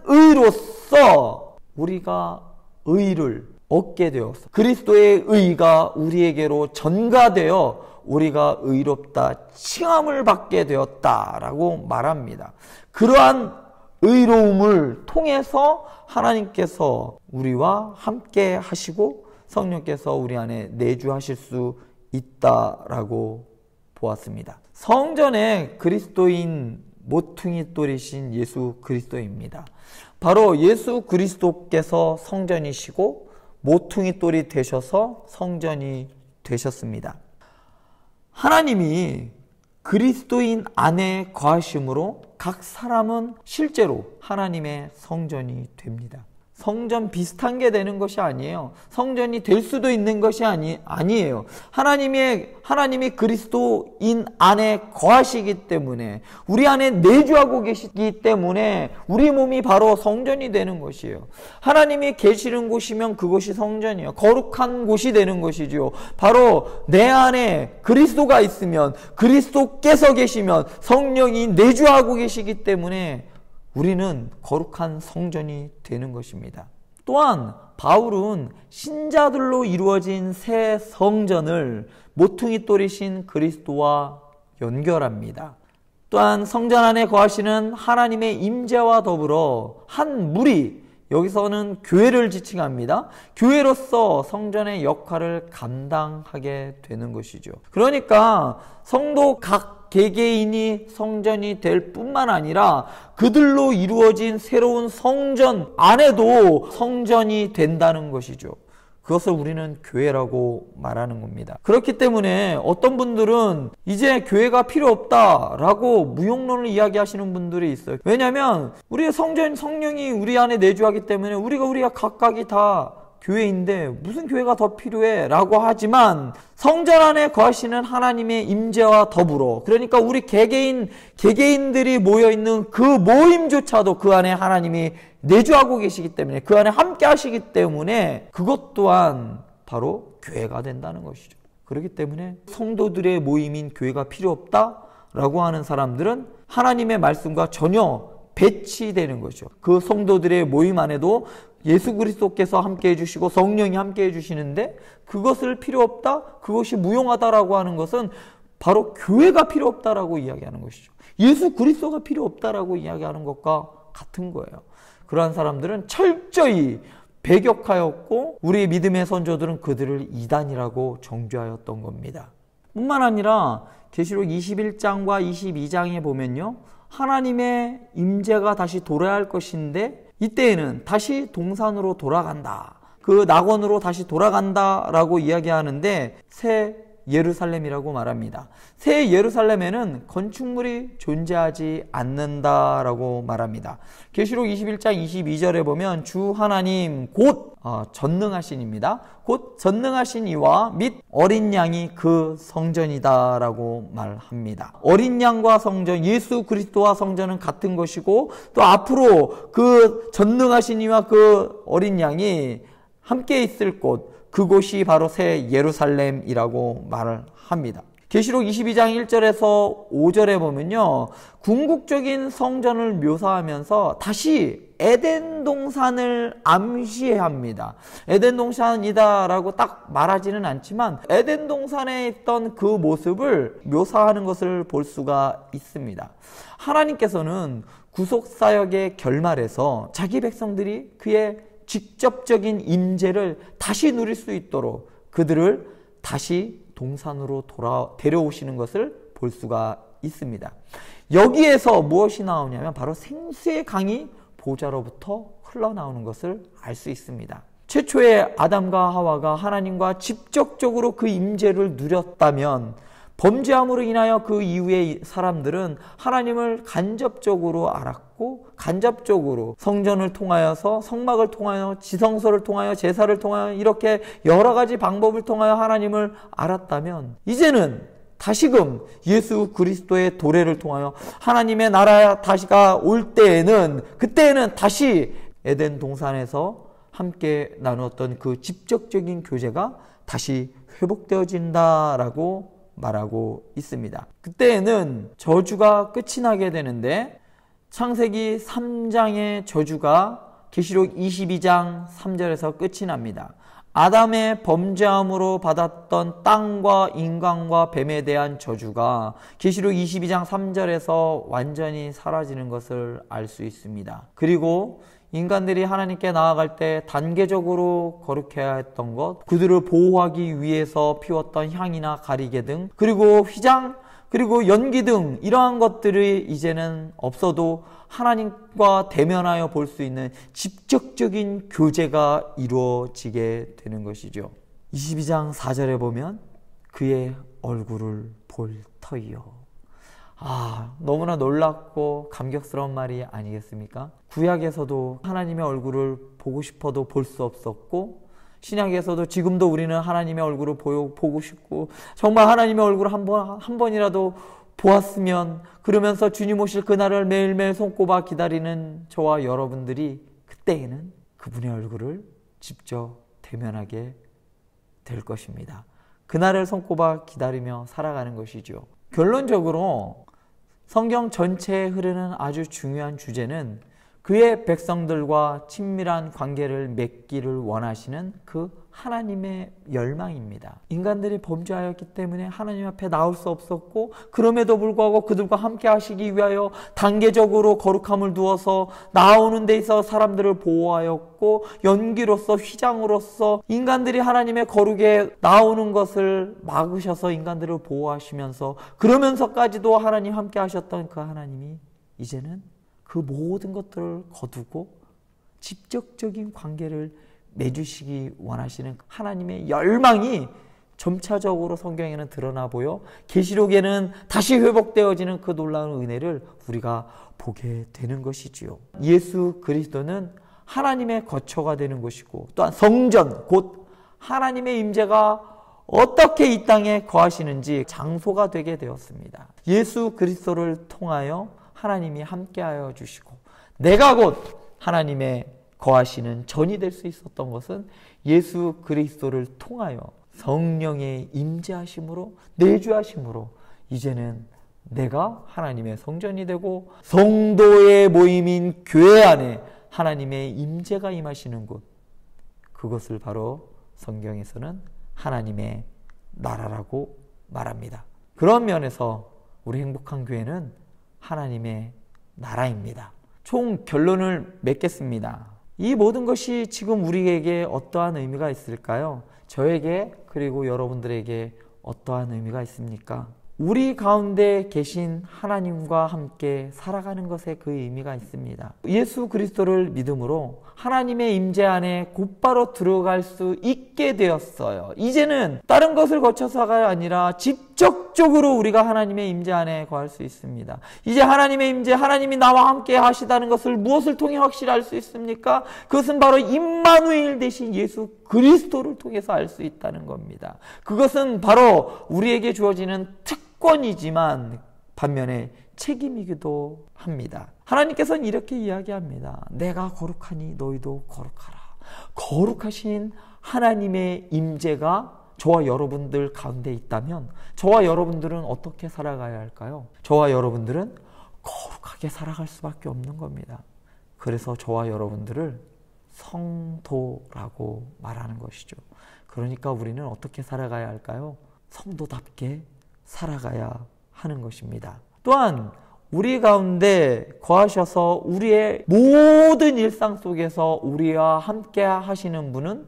의로써 우리가 의를 얻게 되었어. 그리스도의 의가 우리에게로 전가되어 우리가 의롭다 칭함을 받게 되었다라고 말합니다. 그러한 의로움을 통해서 하나님께서 우리와 함께 하시고 성령께서 우리 안에 내주하실 수 있다라고 보았습니다. 성전의 그리스도인 모퉁이 돌이신 예수 그리스도입니다. 바로 예수 그리스도께서 성전이시고 모퉁이 돌이 되셔서 성전이 되셨습니다. 하나님이 그리스도인 안에 거하심으로 각 사람은 실제로 하나님의 성전이 됩니다. 성전 비슷한 게 되는 것이 아니에요. 성전이 될 수도 있는 것이 아니에요. 하나님이 그리스도인 안에 거하시기 때문에, 우리 안에 내주하고 계시기 때문에 우리 몸이 바로 성전이 되는 것이에요. 하나님이 계시는 곳이면 그곳이 성전이에요. 거룩한 곳이 되는 것이죠. 바로 내 안에 그리스도가 있으면, 그리스도께서 계시면 성령이 내주하고 계시기 때문에 우리는 거룩한 성전이 되는 것입니다. 또한 바울은 신자들로 이루어진 새 성전을 모퉁이 돌이신 그리스도와 연결합니다. 또한 성전 안에 거하시는 하나님의 임재와 더불어 한 무리, 여기서는 교회를 지칭합니다. 교회로서 성전의 역할을 감당하게 되는 것이죠. 그러니까 성도 각 개개인이 성전이 될 뿐만 아니라 그들로 이루어진 새로운 성전 안에도 성전이 된다는 것이죠. 그것을 우리는 교회라고 말하는 겁니다. 그렇기 때문에 어떤 분들은 이제 교회가 필요 없다라고 무용론을 이야기하시는 분들이 있어요. 왜냐하면 우리의 성령이 우리 안에 내주하기 때문에 우리가 각각이 다 교회인데 무슨 교회가 더 필요해? 라고 하지만 성전 안에 거하시는 하나님의 임재와 더불어, 그러니까 우리 개개인들이 모여있는 그 모임조차도 그 안에 하나님이 내주하고 계시기 때문에, 그 안에 함께 하시기 때문에 그것 또한 바로 교회가 된다는 것이죠. 그렇기 때문에 성도들의 모임인 교회가 필요 없다라고 하는 사람들은 하나님의 말씀과 전혀 배치되는 거죠. 그 성도들의 모임 안에도 예수 그리스도께서 함께 해주시고 성령이 함께 해주시는데 그것을 필요 없다, 그것이 무용하다라고 하는 것은 바로 교회가 필요 없다라고 이야기하는 것이죠. 예수 그리스도가 필요 없다라고 이야기하는 것과 같은 거예요. 그러한 사람들은 철저히 배격하였고 우리 믿음의 선조들은 그들을 이단이라고 정죄하였던 겁니다. 뿐만 아니라 계시록 21장과 22장에 보면요, 하나님의 임재가 다시 돌아야 할 것인데 이때에는 다시 동산으로 돌아간다, 그 낙원으로 다시 돌아간다 라고 이야기하는데 새 예루살렘이라고 말합니다. 새 예루살렘에는 건축물이 존재하지 않는다라고 말합니다. 계시록 21장 22절에 보면 주 하나님 곧 전능하신 입니다. 곧 전능하신 이와 및 어린 양이 그 성전이다라고 말합니다. 어린 양과 성전, 예수 그리스도와 성전은 같은 것이고 또 앞으로 그 전능하신 이와 그 어린 양이 함께 있을 곳, 그곳이 바로 새 예루살렘이라고 말을 합니다. 계시록 22장 1절에서 5절에 보면요, 궁극적인 성전을 묘사하면서 다시 에덴 동산을 암시합니다. 에덴 동산이다라고 딱 말하지는 않지만 에덴 동산에 있던 그 모습을 묘사하는 것을 볼 수가 있습니다. 하나님께서는 구속사역의 결말에서 자기 백성들이 그의 직접적인 임재를 다시 누릴 수 있도록 그들을 다시 동산으로 데려오시는 것을 볼 수가 있습니다. 여기에서 무엇이 나오냐면 바로 생수의 강이 보좌로부터 흘러나오는 것을 알 수 있습니다. 최초의 아담과 하와가 하나님과 직접적으로 그 임재를 누렸다면 범죄함으로 인하여 그 이후의 사람들은 하나님을 간접적으로 알았고 간접적으로 성전을 통하여서 성막을 통하여 지성소를 통하여 제사를 통하여 이렇게 여러 가지 방법을 통하여 하나님을 알았다면 이제는 다시금 예수 그리스도의 도래를 통하여 하나님의 나라 다시가 올 때에는 그때에는 다시 에덴 동산에서 함께 나누었던 그 직접적인 교제가 다시 회복되어진다라고 말하고 있습니다. 그때에는 저주가 끝이 나게 되는데 창세기 3장의 저주가 계시록 22장 3절에서 끝이 납니다. 아담의 범죄함으로 받았던 땅과 인간과 뱀에 대한 저주가 계시록 22장 3절에서 완전히 사라지는 것을 알 수 있습니다. 그리고 인간들이 하나님께 나아갈 때 단계적으로 거룩해야 했던 것, 그들을 보호하기 위해서 피웠던 향이나 가리개 등, 그리고 휘장, 그리고 연기 등 이러한 것들이 이제는 없어도 하나님과 대면하여 볼 수 있는 직접적인 교제가 이루어지게 되는 것이죠. 22장 4절에 보면 그의 얼굴을 볼 터이요. 너무나 놀랍고 감격스러운 말이 아니겠습니까? 구약에서도 하나님의 얼굴을 보고 싶어도 볼 수 없었고 신약에서도 지금도 우리는 하나님의 얼굴을 보고 싶고 정말 하나님의 얼굴을 한 번이라도 보았으면 그러면서 주님 오실 그날을 매일매일 손꼽아 기다리는 저와 여러분들이 그때에는 그분의 얼굴을 직접 대면하게 될 것입니다. 그날을 손꼽아 기다리며 살아가는 것이죠. 결론적으로 성경 전체에 흐르는 아주 중요한 주제는 그의 백성들과 친밀한 관계를 맺기를 원하시는 그 하나님의 열망입니다. 인간들이 범죄하였기 때문에 하나님 앞에 나올 수 없었고 그럼에도 불구하고 그들과 함께 하시기 위하여 단계적으로 거룩함을 두어서 나오는 데 있어 사람들을 보호하였고 연기로서 휘장으로서 인간들이 하나님의 거룩에 나오는 것을 막으셔서 인간들을 보호하시면서 그러면서까지도 하나님 함께 하셨던 그 하나님이 이제는 그 모든 것들을 거두고 직접적인 관계를 맺으시기 원하시는 하나님의 열망이 점차적으로 성경에는 드러나 보여 계시록에는 다시 회복되어지는 그 놀라운 은혜를 우리가 보게 되는 것이지요. 예수 그리스도는 하나님의 거처가 되는 것이고 또한 성전 곧 하나님의 임재가 어떻게 이 땅에 거하시는지 장소가 되게 되었습니다. 예수 그리스도를 통하여 하나님이 함께하여 주시고 내가 곧 하나님의 거하시는 전이 될 수 있었던 것은 예수 그리스도를 통하여 성령의 임재하심으로 내주하심으로 이제는 내가 하나님의 성전이 되고 성도의 모임인 교회 안에 하나님의 임재가 임하시는 곳, 그것을 바로 성경에서는 하나님의 나라라고 말합니다. 그런 면에서 우리 행복한 교회는 하나님의 나라입니다. 총 결론을 맺겠습니다. 이 모든 것이 지금 우리에게 어떠한 의미가 있을까요? 저에게 그리고 여러분들에게 어떠한 의미가 있습니까? 우리 가운데 계신 하나님과 함께 살아가는 것에 그 의미가 있습니다. 예수 그리스도를 믿음으로 하나님의 임재 안에 곧바로 들어갈 수 있게 되었어요. 이제는 다른 것을 거쳐서가 아니라 직접적으로 우리가 하나님의 임재 안에 거할 수 있습니다. 이제 하나님의 임재, 하나님이 나와 함께 하시다는 것을 무엇을 통해 확실히 알 수 있습니까? 그것은 바로 임마누엘 되신 예수 그리스도를 통해서 알 수 있다는 겁니다. 그것은 바로 우리에게 주어지는 특권이지만 반면에 책임이기도 합니다. 하나님께서는 이렇게 이야기합니다. 내가 거룩하니 너희도 거룩하라. 거룩하신 하나님의 임재가 저와 여러분들 가운데 있다면 저와 여러분들은 어떻게 살아가야 할까요? 저와 여러분들은 거룩하게 살아갈 수밖에 없는 겁니다. 그래서 저와 여러분들을 성도라고 말하는 것이죠. 그러니까 우리는 어떻게 살아가야 할까요? 성도답게 살아가야 하는 것입니다. 또한 우리 가운데 거하셔서 우리의 모든 일상 속에서 우리와 함께 하시는 분은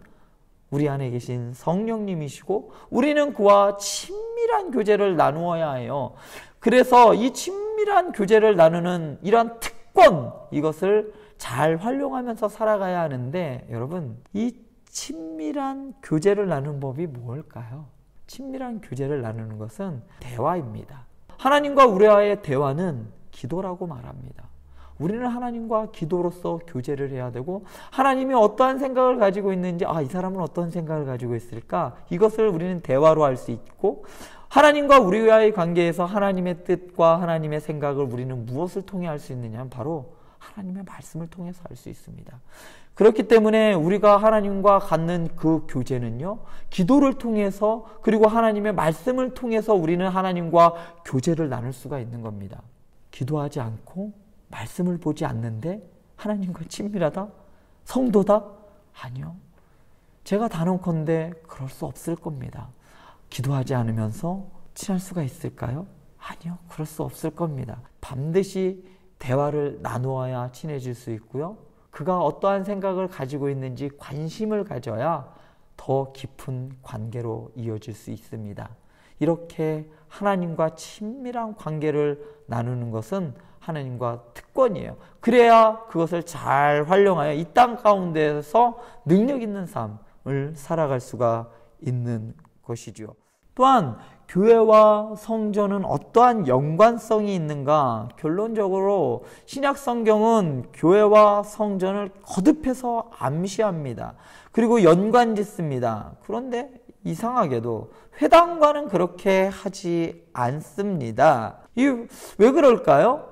우리 안에 계신 성령님이시고 우리는 그와 친밀한 교제를 나누어야 해요. 그래서 이 친밀한 교제를 나누는 이러한 특권, 이것을 잘 활용하면서 살아가야 하는데 여러분, 이 친밀한 교제를 나누는 법이 뭘까요? 친밀한 교제를 나누는 것은 대화입니다. 하나님과 우리와의 대화는 기도라고 말합니다. 우리는 하나님과 기도로서 교제를 해야 되고 하나님이 어떠한 생각을 가지고 있는지 이 사람은 어떤 생각을 가지고 있을까? 이것을 우리는 대화로 할 수 있고 하나님과 우리와의 관계에서 하나님의 뜻과 하나님의 생각을 우리는 무엇을 통해 할 수 있느냐면 바로 하나님의 말씀을 통해서 할 수 있습니다. 그렇기 때문에 우리가 하나님과 갖는 그 교제는요, 기도를 통해서 그리고 하나님의 말씀을 통해서 우리는 하나님과 교제를 나눌 수가 있는 겁니다. 기도하지 않고 말씀을 보지 않는데 하나님과 친밀하다? 성도다? 아니요. 제가 단언컨대 그럴 수 없을 겁니다. 기도하지 않으면서 친할 수가 있을까요? 아니요. 그럴 수 없을 겁니다. 반드시 대화를 나누어야 친해질 수 있고요. 그가 어떠한 생각을 가지고 있는지 관심을 가져야 더 깊은 관계로 이어질 수 있습니다. 이렇게 하나님과 친밀한 관계를 나누는 것은 하나님과 특권이에요. 그래야 그것을 잘 활용하여 이 땅 가운데서 능력 있는 삶을 살아갈 수가 있는 것이죠. 또한 교회와 성전은 어떠한 연관성이 있는가? 결론적으로 신약 성경은 교회와 성전을 거듭해서 암시합니다. 그리고 연관짓습니다. 그런데 이상하게도 회당과는 그렇게 하지 않습니다. 왜 그럴까요?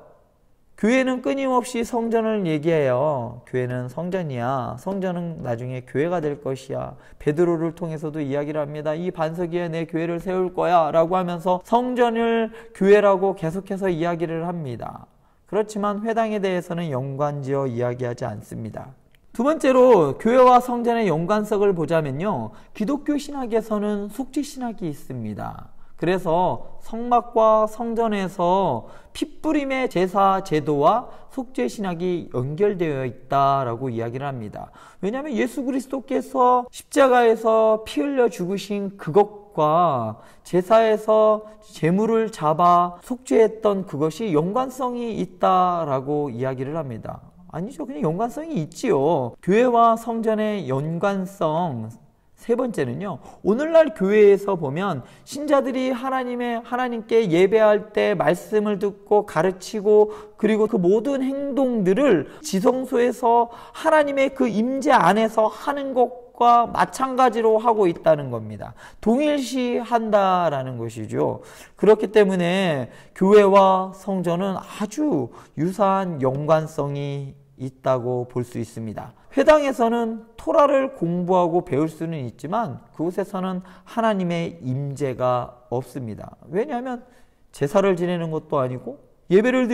교회는 끊임없이 성전을 얘기해요. 교회는 성전이야. 성전은 나중에 교회가 될 것이야. 베드로를 통해서도 이야기를 합니다. 이 반석 위에 내 교회를 세울 거야 라고 하면서 성전을 교회라고 계속해서 이야기를 합니다. 그렇지만 회당에 대해서는 연관지어 이야기하지 않습니다. 두 번째로 교회와 성전의 연관성을 보자면요, 기독교 신학에서는 숙지신학이 있습니다. 그래서 성막과 성전에서 핏부림의 제사 제도와 속죄신학이 연결되어 있다라고 이야기를 합니다. 왜냐하면 예수 그리스도께서 십자가에서 피 흘려 죽으신 그것과 제사에서 제물을 잡아 속죄했던 그것이 연관성이 있다라고 이야기를 합니다. 아니죠. 그냥 연관성이 있지요. 교회와 성전의 연관성, 세 번째는요, 오늘날 교회에서 보면 신자들이 하나님께 예배할 때 말씀을 듣고 가르치고 그리고 그 모든 행동들을 지성소에서 하나님의 그 임재 안에서 하는 것과 마찬가지로 하고 있다는 겁니다. 동일시한다라는 것이죠. 그렇기 때문에 교회와 성전은 아주 유사한 연관성이 있다고 볼 수 있습니다. 회당에서는 토라를 공부하고 배울 수는 있지만 그곳에서는 하나님의 임재가 없습니다. 왜냐하면 제사를 지내는 것도 아니고 예배를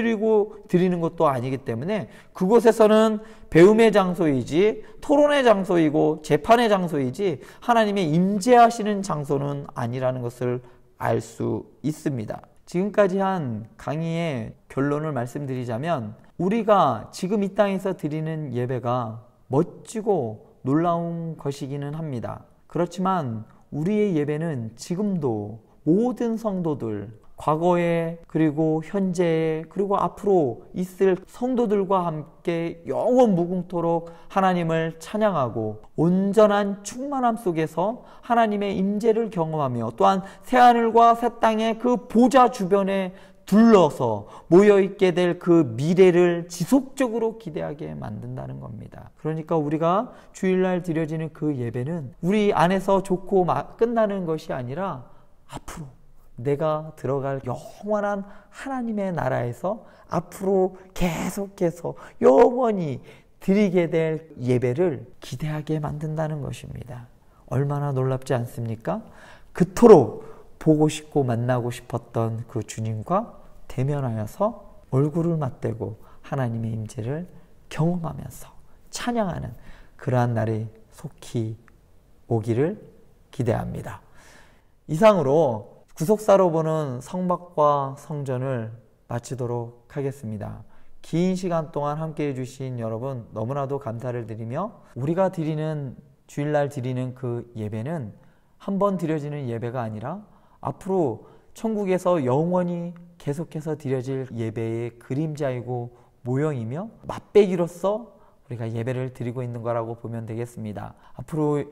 드리는 것도 아니기 때문에 그곳에서는 배움의 장소이지 토론의 장소이고 재판의 장소이지 하나님의 임재하시는 장소는 아니라는 것을 알 수 있습니다. 지금까지 한 강의의 결론을 말씀드리자면 우리가 지금 이 땅에서 드리는 예배가 멋지고 놀라운 것이기는 합니다. 그렇지만 우리의 예배는 지금도 모든 성도들, 과거에 그리고 현재에 그리고 앞으로 있을 성도들과 함께 영원 무궁토록 하나님을 찬양하고 온전한 충만함 속에서 하나님의 임재를 경험하며 또한 새하늘과 새 땅의 그 보좌 주변에 둘러서 모여있게 될 그 미래를 지속적으로 기대하게 만든다는 겁니다. 그러니까 우리가 주일날 드려지는 그 예배는 우리 안에서 좋고 끝나는 것이 아니라 앞으로 내가 들어갈 영원한 하나님의 나라에서 앞으로 계속해서 영원히 드리게 될 예배를 기대하게 만든다는 것입니다. 얼마나 놀랍지 않습니까? 그토록 보고 싶고 만나고 싶었던 그 주님과 대면하여서 얼굴을 맞대고 하나님의 임재를 경험하면서 찬양하는 그러한 날이 속히 오기를 기대합니다. 이상으로 구속사로 보는 성막과 성전을 마치도록 하겠습니다. 긴 시간 동안 함께 해주신 여러분 너무나도 감사를 드리며 우리가 드리는 주일날 드리는 그 예배는 한 번 드려지는 예배가 아니라 앞으로 천국에서 영원히 계속해서 드려질 예배의 그림자이고 모형이며 맛배기로서 우리가 예배를 드리고 있는 거라고 보면 되겠습니다. 앞으로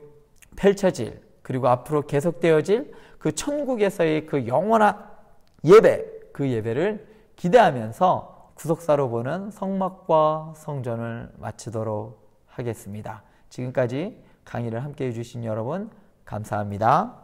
펼쳐질 그리고 앞으로 계속되어질 그 천국에서의 그 영원한 예배, 그 예배를 기대하면서 구속사로 보는 성막과 성전을 마치도록 하겠습니다. 지금까지 강의를 함께 해주신 여러분 감사합니다.